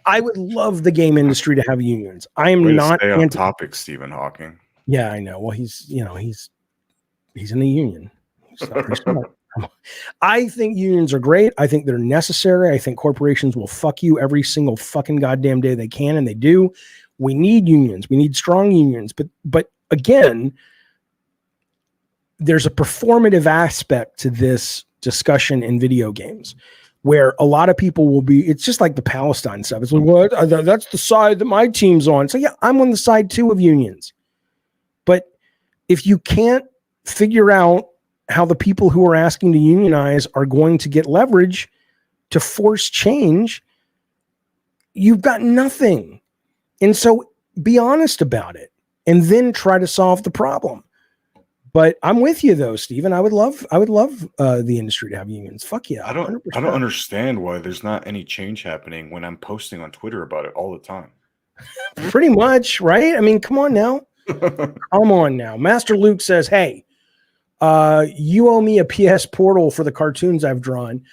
I would love the game industry to have unions. I am not stay on topic, Stephen Hawking. Yeah, I know. Well, he's in the union. He's not very smart. I think unions are great. I think they're necessary. I think corporations will fuck you every single fucking goddamn day they can, and they do. We need unions. We need strong unions. But again, there's a performative aspect to this discussion in video games where a lot of people will be, it's just like the Palestine stuff. It's like, what? That's the side that my team's on. So yeah, I'm on the side too of unions. But if you can't figure out how the people who are asking to unionize are going to get leverage to force change, you've got nothing. And so be honest about it and then try to solve the problem. But I'm with you though, Stephen. I would love the industry to have unions. Fuck yeah. 100%. I don't understand why there's not any change happening when I'm posting on Twitter about it all the time. Pretty much, right? I mean, come on now. Come on now. Master Luke says, hey, you owe me a PSPortal for the cartoons I've drawn.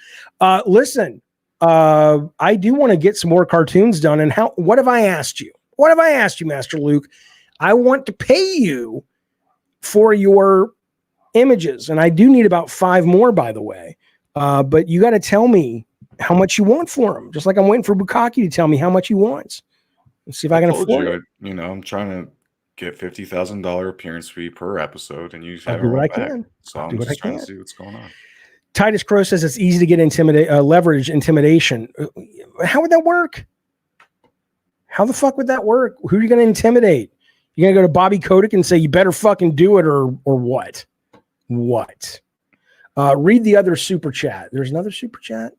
Listen, I do want to get some more cartoons done. And what have I asked you? What have I asked you, Master Luke? I want to pay you for your images. And I do need about 5 more, by the way. But you got to tell me how much you want for them. Just like I'm waiting for Bukaki to tell me how much he wants. Let's see if I can afford it. I'm trying to get $50,000 appearance fee per episode, and you just have do what I can. So I'm just trying to see what's going on. Titus Crow says it's easy to get leverage intimidation. How would that work? How the fuck would that work? Who are you going to intimidate? You going to go to Bobby Kotick and say, you better fucking do it, or what? What? Read the other super chat. There's another super chat.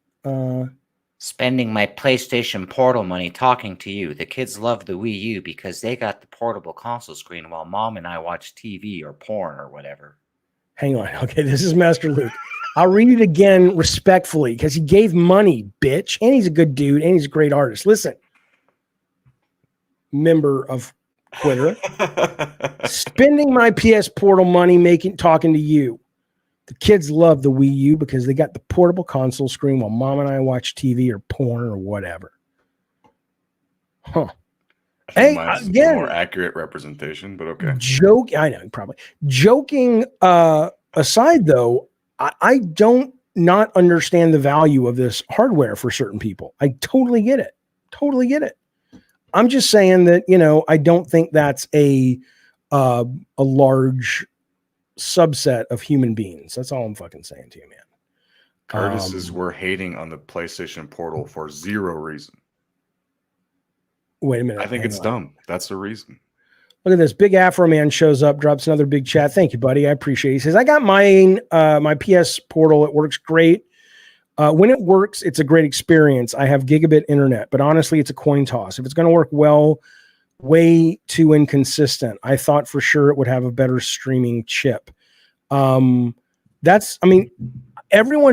Spending my PlayStation Portal money talking to you. The kids love the Wii U because they got the portable console screen while mom and I watch TV or porn or whatever. Hang on. Okay, this is Master Luke. I'll read it again respectfully because he gave money, bitch. And he's a good dude and he's a great artist. Listen. Member of Twitter. Spending my PSPortal money talking to you. The kids love the Wii U because they got the portable console screen while mom and I watch TV or porn or whatever. Huh. Hey, again, more accurate representation, but okay. I know, probably. Joking aside, though, I don't not understand the value of this hardware for certain people. I totally get it. Totally get it. I'm just saying that, I don't think that's a large subset of human beings. That's all I'm fucking saying to you, man. Curtis says we're hating on the PlayStation Portal for 0 reason. Wait a minute. I think it's dumb. That's the reason. Look at this. Big Afro Man shows up, drops another big chat. Thank you, buddy. I appreciate it. He says, I got my PS Portal. It works great. When it works, it's a great experience. I have gigabit internet, but honestly, it's a coin toss. If it's going to work well, way too inconsistent. I thought for sure it would have a better streaming chip. Everyone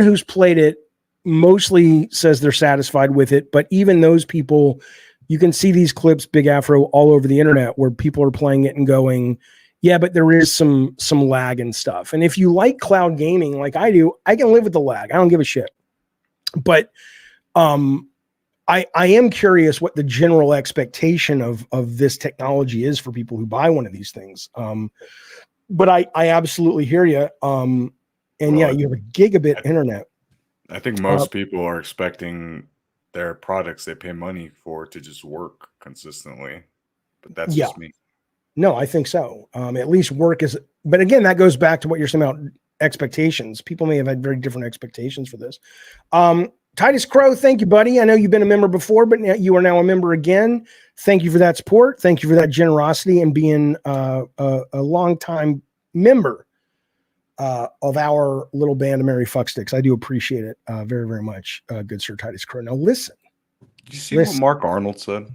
who's played it mostly says they're satisfied with it, but even those people, you can see these clips, Big Afro, all over the internet where people are playing it and going, yeah, but there is some lag and stuff. And if you like cloud gaming like I do, I can live with the lag. I don't give a shit. But I am curious what the general expectation of this technology is for people who buy one of these things. But I absolutely hear you. You have a gigabit internet. I think most people are expecting their products they pay money for to just work consistently. But that's just me. No, I think so. At least work is, but again, that goes back to what you're saying about expectations. People may have had very different expectations for this. Titus Crow, thank you, buddy. I know you've been a member before, but you are now a member again. Thank you for that support. Thank you for that generosity and being a longtime member of our little band of Merry Fucksticks. I do appreciate it very, very much, good Sir Titus Crow. Now listen. Did you see what Mark Arnold said?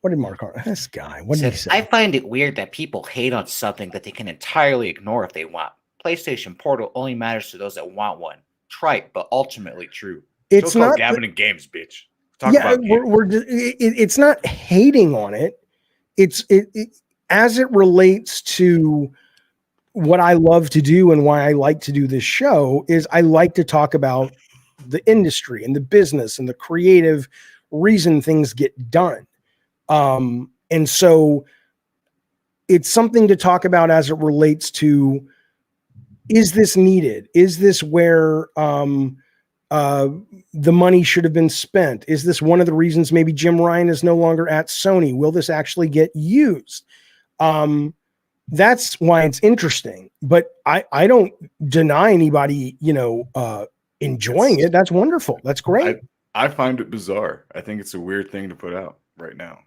What did Mark Arnold? This guy. What did he say? I find it weird that people hate on something that they can entirely ignore if they want. PlayStation Portal only matters to those that want one. Trite, but ultimately true. It's not Gavin and games, bitch. It's not hating on it. It's as it relates to what I love to do and why I like to do this show is I like to talk about the industry and the business and the creative reason things get done. And so it's something to talk about as it relates to, is this needed? Is this where the money should have been spent? Is this one of the reasons maybe Jim Ryan is no longer at Sony? Will this actually get used? That's why it's interesting, but I don't deny anybody, enjoying it. That's wonderful. That's great. I find it bizarre. I think it's a weird thing to put out right now.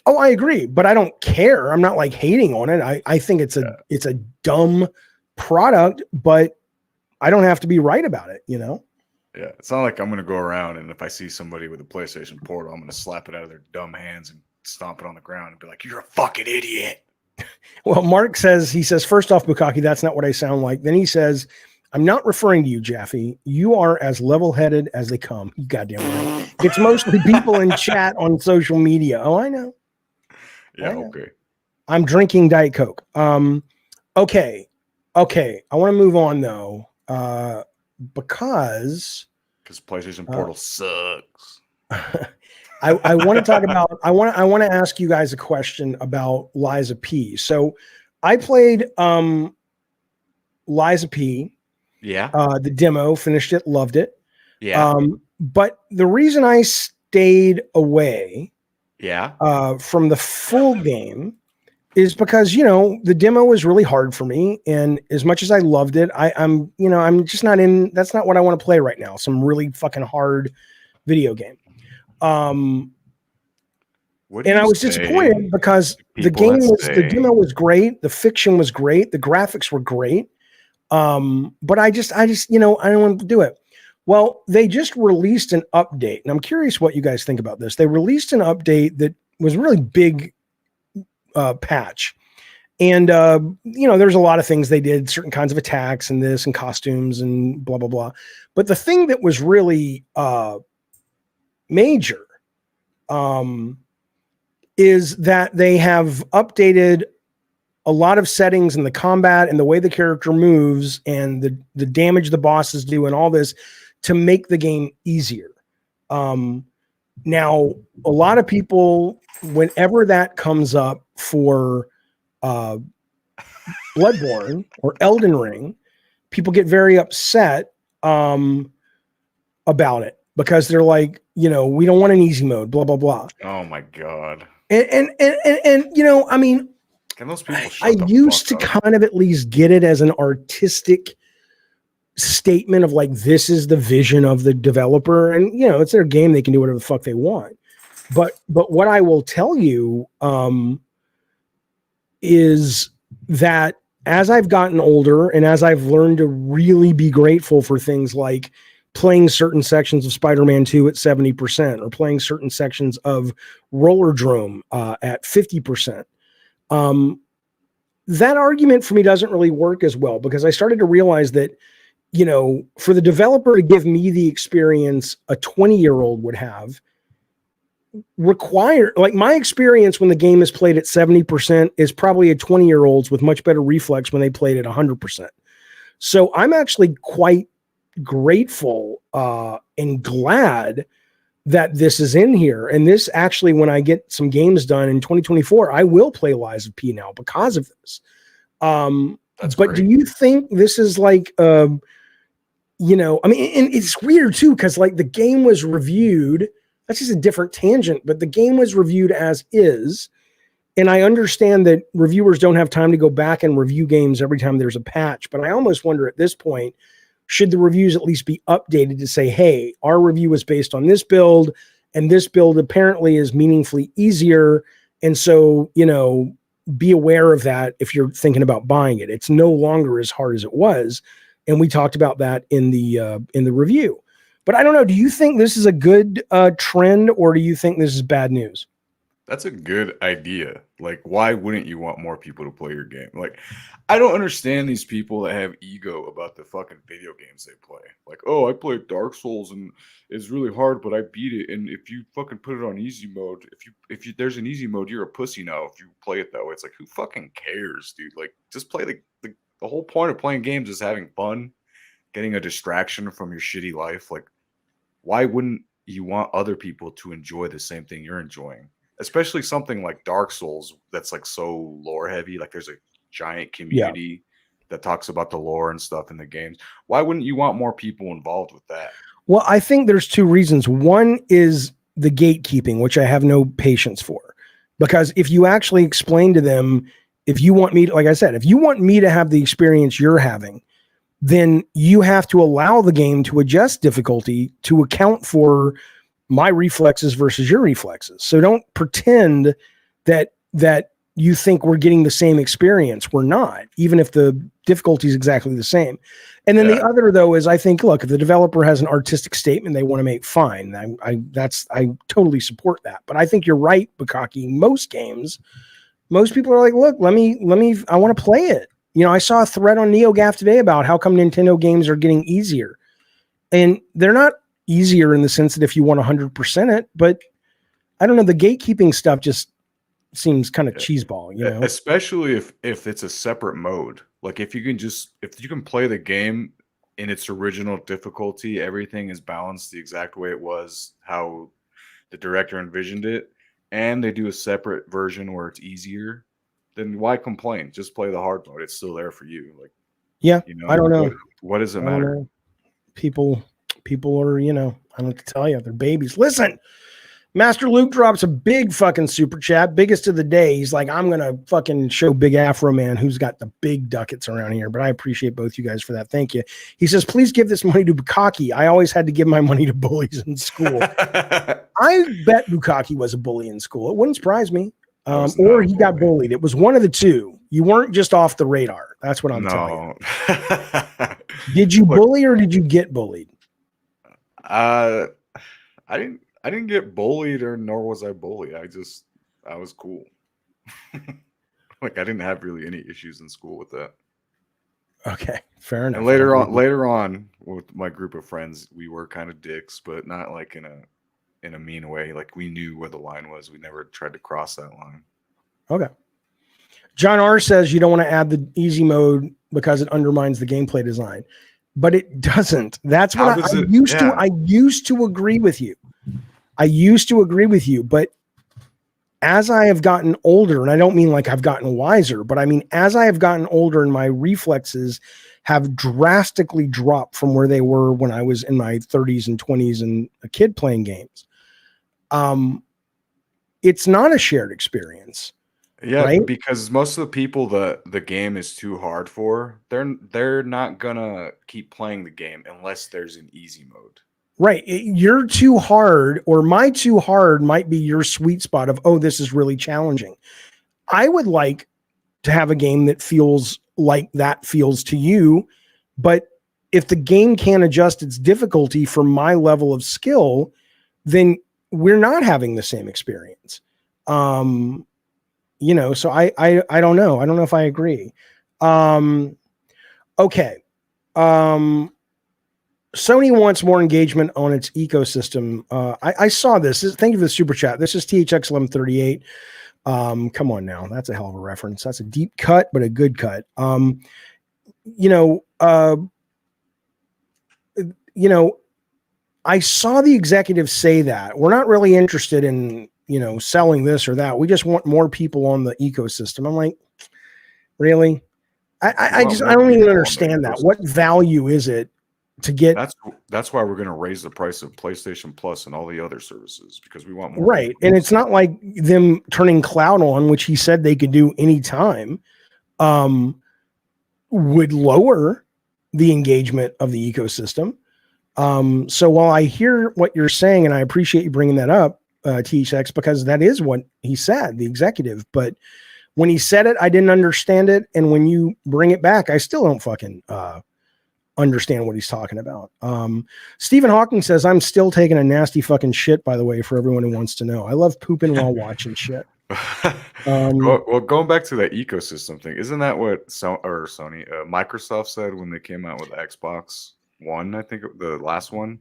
Oh, I agree, but I don't care. I'm not like hating on it. I think it's a dumb product, but I don't have to be right about it, Yeah, it's not like I'm going to go around and if I see somebody with a PlayStation Portal, I'm going to slap it out of their dumb hands and stomp it on the ground and be like, "You're a fucking idiot." Well, Mark says, first off, Bukaki, that's not what I sound like. Then he says, "I'm not referring to you, Jaffe. You are as level-headed as they come." You goddamn right. It's mostly people in chat on social media. Oh, I know. Yeah, okay. I'm drinking Diet Coke. Okay. I want to move on though, because PlayStation Portal sucks. I want to talk about. I want to ask you guys a question about Liza P. So, I played Liza P. Yeah. The demo, finished it, loved it. Yeah. But the reason I stayed away. Yeah. From the full game is because, the demo was really hard for me. And as much as I loved it, I'm just not in, that's not what I want to play right now. Some really fucking hard video game. And I was disappointed because the demo was great. The fiction was great. The graphics were great. But I just, I don't want to do it. Well, they just released an update, and I'm curious what you guys think about this. They released an update that was a really big patch. And, there's a lot of things they did, certain kinds of attacks and this and costumes and blah, blah, blah. But the thing that was really major is that they have updated a lot of settings in the combat and the way the character moves and the damage the bosses do and all this to make the game easier. Now, a lot of people, whenever that comes up for Bloodborne or Elden Ring, people get very upset about it because they're like, we don't want an easy mode, blah, blah, blah. Oh my God. And I mean, can those people I used to kind of at least get it as an artistic statement of like, this is the vision of the developer, and it's their game, they can do whatever the fuck they want. But what I will tell you is that as I've gotten older and as I've learned to really be grateful for things like playing certain sections of Spider-Man 2 at 70%, or playing certain sections of Rollerdrome at 50%. That argument for me doesn't really work as well, because I started to realize that, you know, for the developer to give me the experience a 20-year-old would have, like my experience when the game is played at 70% is probably a 20-year-old's with much better reflex when they played at 100%. So I'm actually quite grateful and glad that this is in here. And this actually, when I get some games done in 2024, I will play Lies of P now because of this. That's but great. do you think this is like, you know, I mean, and it's weird too, because like the game was reviewed. That's just a different tangent, but the game was reviewed as is. And I understand that reviewers don't have time to go back and review games every time there's a patch, but I almost wonder at this point, should the reviews at least be updated to say, hey, our review is based on this build, and this build apparently is meaningfully easier. And so, you know, be aware of that if you're thinking about buying it. It's no longer as hard as it was. And we talked about that in the review. But I don't know, do you think this is a good trend, or do you think this is bad news? That's a good idea. Like, why wouldn't you want more people to play your game? Like, I don't understand these people that have ego about the fucking video games they play. Like, oh, I played Dark Souls and it's really hard, but I beat it. And if you fucking put it on easy mode, if you there's an easy mode, you're a pussy now. If you play it that way, it's like, who fucking cares, dude? Like, just play the whole point of playing games is having fun, getting a distraction from your shitty life. Like, why wouldn't you want other people to enjoy the same thing you're enjoying? Especially something like Dark Souls that's like so lore heavy. Like there's a giant community that talks about the lore and stuff in the games. Why wouldn't you want more people involved with that? Well, I think there's two reasons. One is the gatekeeping, which I have no patience for. Because if you actually explain to them, if you want me to, like I said, if you want me to have the experience you're having, then you have to allow the game to adjust difficulty to account for my reflexes versus your reflexes. So don't pretend that you think we're getting the same experience. We're not, even if the difficulty is exactly the same. And then the other, though, is I think, look, if the developer has an artistic statement they want to make, fine. I totally support that. But I think you're right, Bukaki. Most games, most people are like, look, I want to play it. You know, I saw a thread on NeoGAF today about how come Nintendo games are getting easier. And they're not easier in the sense that if you want 100% it, but I don't know, the gatekeeping stuff just seems kind of cheeseball, you know, especially if it's a separate mode. Like if you can play the game in its original difficulty, everything is balanced the exact way it was, how the director envisioned it, and they do a separate version where it's easier, then why complain? Just play the hard mode. It's still there for you. Like, yeah, you know, I don't know. What does it matter? People are, you know, I don't know what to tell you. They're babies. Listen, Master Luke drops a big fucking super chat, biggest of the day. He's like, I'm going to fucking show Big Afro Man who's got the big ducats around here. But I appreciate both you guys for that. Thank you. He says, please give this money to Bukaki. I always had to give my money to bullies in school. I bet Bukaki was a bully in school. It wouldn't surprise me. Or he got bullied. It was one of the two. You weren't just off the radar. That's what I'm telling you. Did you bully or did you get bullied? I didn't get bullied, or nor was I bullied. I was cool. Like I didn't have really any issues in school with that. Okay, fair enough. And later on with my group of friends, we were kind of dicks, but not like in a mean way. Like we knew where the line was. We never tried to cross that line. Okay. John R says you don't want to add the easy mode because it undermines the gameplay design, but it doesn't. That's what I used to agree with you. I used to agree with you, but as I have gotten older, and I don't mean like I've gotten wiser, but I mean, as I have gotten older and my reflexes have drastically dropped from where they were when I was in my 30s and 20s and a kid playing games. It's not a shared experience. Yeah, right? Because most of the people that the game is too hard for, they're not gonna keep playing the game unless there's an easy mode. Right. You're too hard, or my too hard might be your sweet spot of, oh, this is really challenging. I would like to have a game that feels like that feels to you, but if the game can't adjust its difficulty for my level of skill, then we're not having the same experience. So I don't know. I don't know if I agree. Okay. Sony wants more engagement on its ecosystem. I saw this. Thank you for the super chat. This is THX1138. Come on now. That's a hell of a reference. That's a deep cut, but a good cut. I saw the executive say that we're not really interested in, selling this or that. We just want more people on the ecosystem. I'm like, really? I don't even understand that. What value is it to get? That's why we're going to raise the price of PlayStation Plus and all the other services, because we want more. Right. And it's not like them turning cloud on, which he said they could do anytime, would lower the engagement of the ecosystem. So while I hear what you're saying, and I appreciate you bringing that up, THX, because that is what he said, the executive, but when he said it, I didn't understand it. And when you bring it back, I still don't fucking, understand what he's talking about. Stephen Hawking says, I'm still taking a nasty fucking shit, by the way, for everyone who wants to know. I love pooping while watching shit. Well, going back to that ecosystem thing, isn't that what Microsoft said when they came out with Xbox One? I think the last one.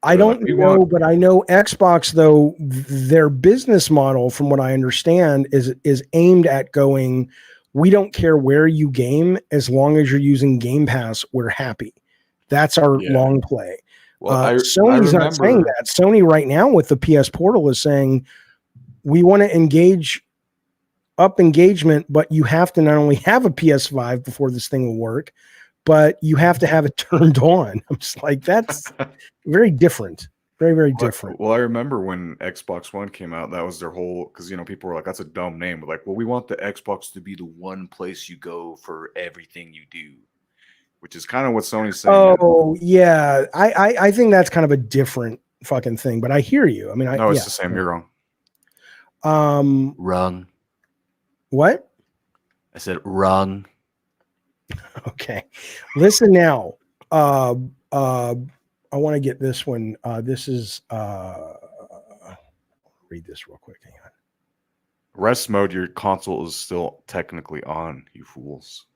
I don't know, but I know Xbox, though, their business model, from what I understand, is aimed at going, we don't care where you game, as long as you're using Game Pass, we're happy. That's our long play. Well, Sony's not saying that. Sony right now with the PSPortal is saying, we want to up engagement, but you have to not only have a PS5 before this thing will work, but you have to have it turned on. I'm just like, that's very different. Very, very different. Well, I remember when Xbox One came out, that was their whole, because, people were like, that's a dumb name. But like, well, we want the Xbox to be the one place you go for everything you do, which is kind of what Sony's saying. Oh, yeah. I think that's kind of a different fucking thing, but I hear you. I mean, no, it's the same. You're wrong. Wrong. What? I said wrong. Okay. Listen now. I want to get this one. This is read this real quick. Hang on. Rest mode, your console is still technically on, you fools.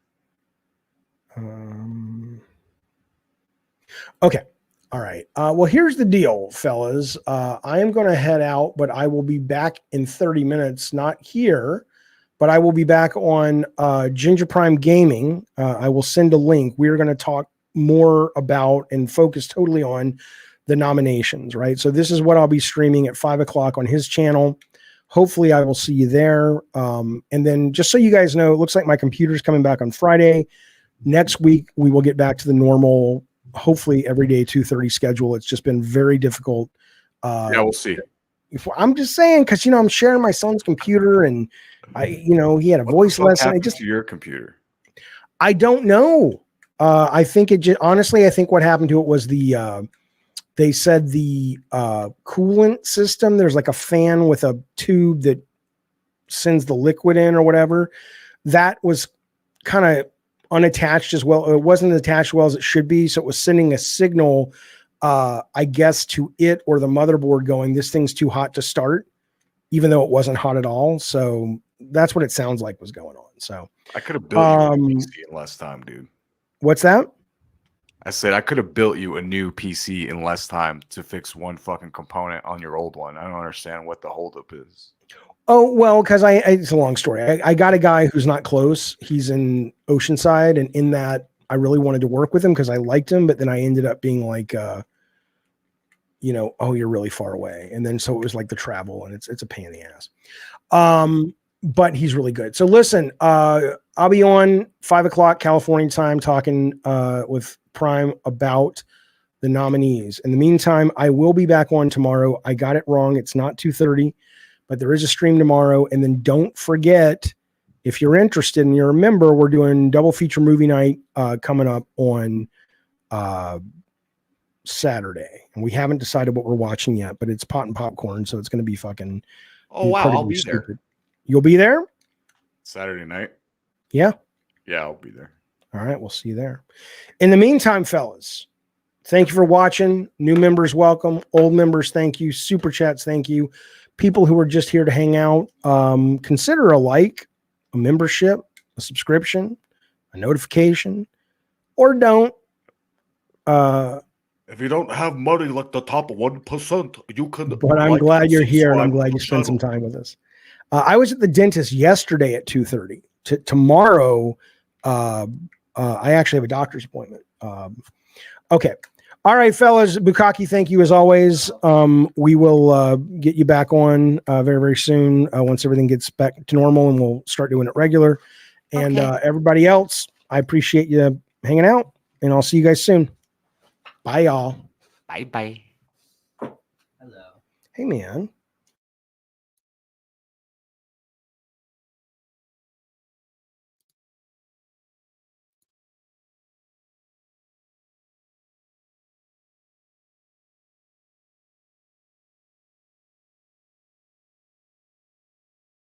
Okay. All right. Well, here's the deal, fellas. I am going to head out, but I will be back in 30 minutes, not here, but I will be back on Ginger Prime Gaming. I will send a link. We're going to talk more about and focus totally on the nominations, right? So this is what I'll be streaming at 5:00 on his channel. Hopefully I will see you there. And then just so you guys know, it looks like my computer's coming back on Friday. Next week, we will get back to the normal, hopefully every day 2:30 schedule. It's just been very difficult. Yeah, we'll see. I'm just saying, because, I'm sharing my son's computer, and he had a voice lesson. It just to your computer. I don't know. I think honestly, I think what happened to it was they said the coolant system, there's like a fan with a tube that sends the liquid in or whatever. That was kind of unattached as well. It wasn't attached well as it should be. So it was sending a signal, I guess, to it or the motherboard going, this thing's too hot to start, even though it wasn't hot at all. So that's what it sounds like was going on. So I could have built you a PC in less time, dude. What's that? I said I could have built you a new PC in less time to fix one fucking component on your old one. I don't understand what the holdup is. Oh, well, because it's a long story. I got a guy who's not close. He's in Oceanside, and in that I really wanted to work with him because I liked him, but then I ended up being like, oh, you're really far away. And then so it was like the travel, and it's a pain in the ass. But he's really good. So listen, I'll be on 5:00 California time talking with Prime about the nominees. In the meantime, I will be back on tomorrow. I got it wrong. It's not 2:30, but there is a stream tomorrow. And then don't forget, if you're interested and you're a member, we're doing double feature movie night coming up on Saturday. And we haven't decided what we're watching yet, but it's Pot and Popcorn. So it's going to be fucking. Oh, wow. I'll be stupid. there. You'll be there? Saturday night? Yeah. Yeah, I'll be there. All right, we'll see you there. In the meantime, fellas, thank you for watching. New members, welcome. Old members, thank you. Super chats, thank you. People who are just here to hang out, consider a like, a membership, a subscription, a notification, or don't. If you don't have money like the top 1%, you can. But I'm glad you're here, and I'm glad you spent some time with us. I was at the dentist yesterday at 2:30. Tomorrow, I actually have a doctor's appointment. Okay. All right, fellas. Bukaki, thank you as always. We will get you back on very, very soon once everything gets back to normal, and we'll start doing it regular. And everybody else, I appreciate you hanging out, and I'll see you guys soon. Bye, y'all. Bye-bye. Hello. Hey, man.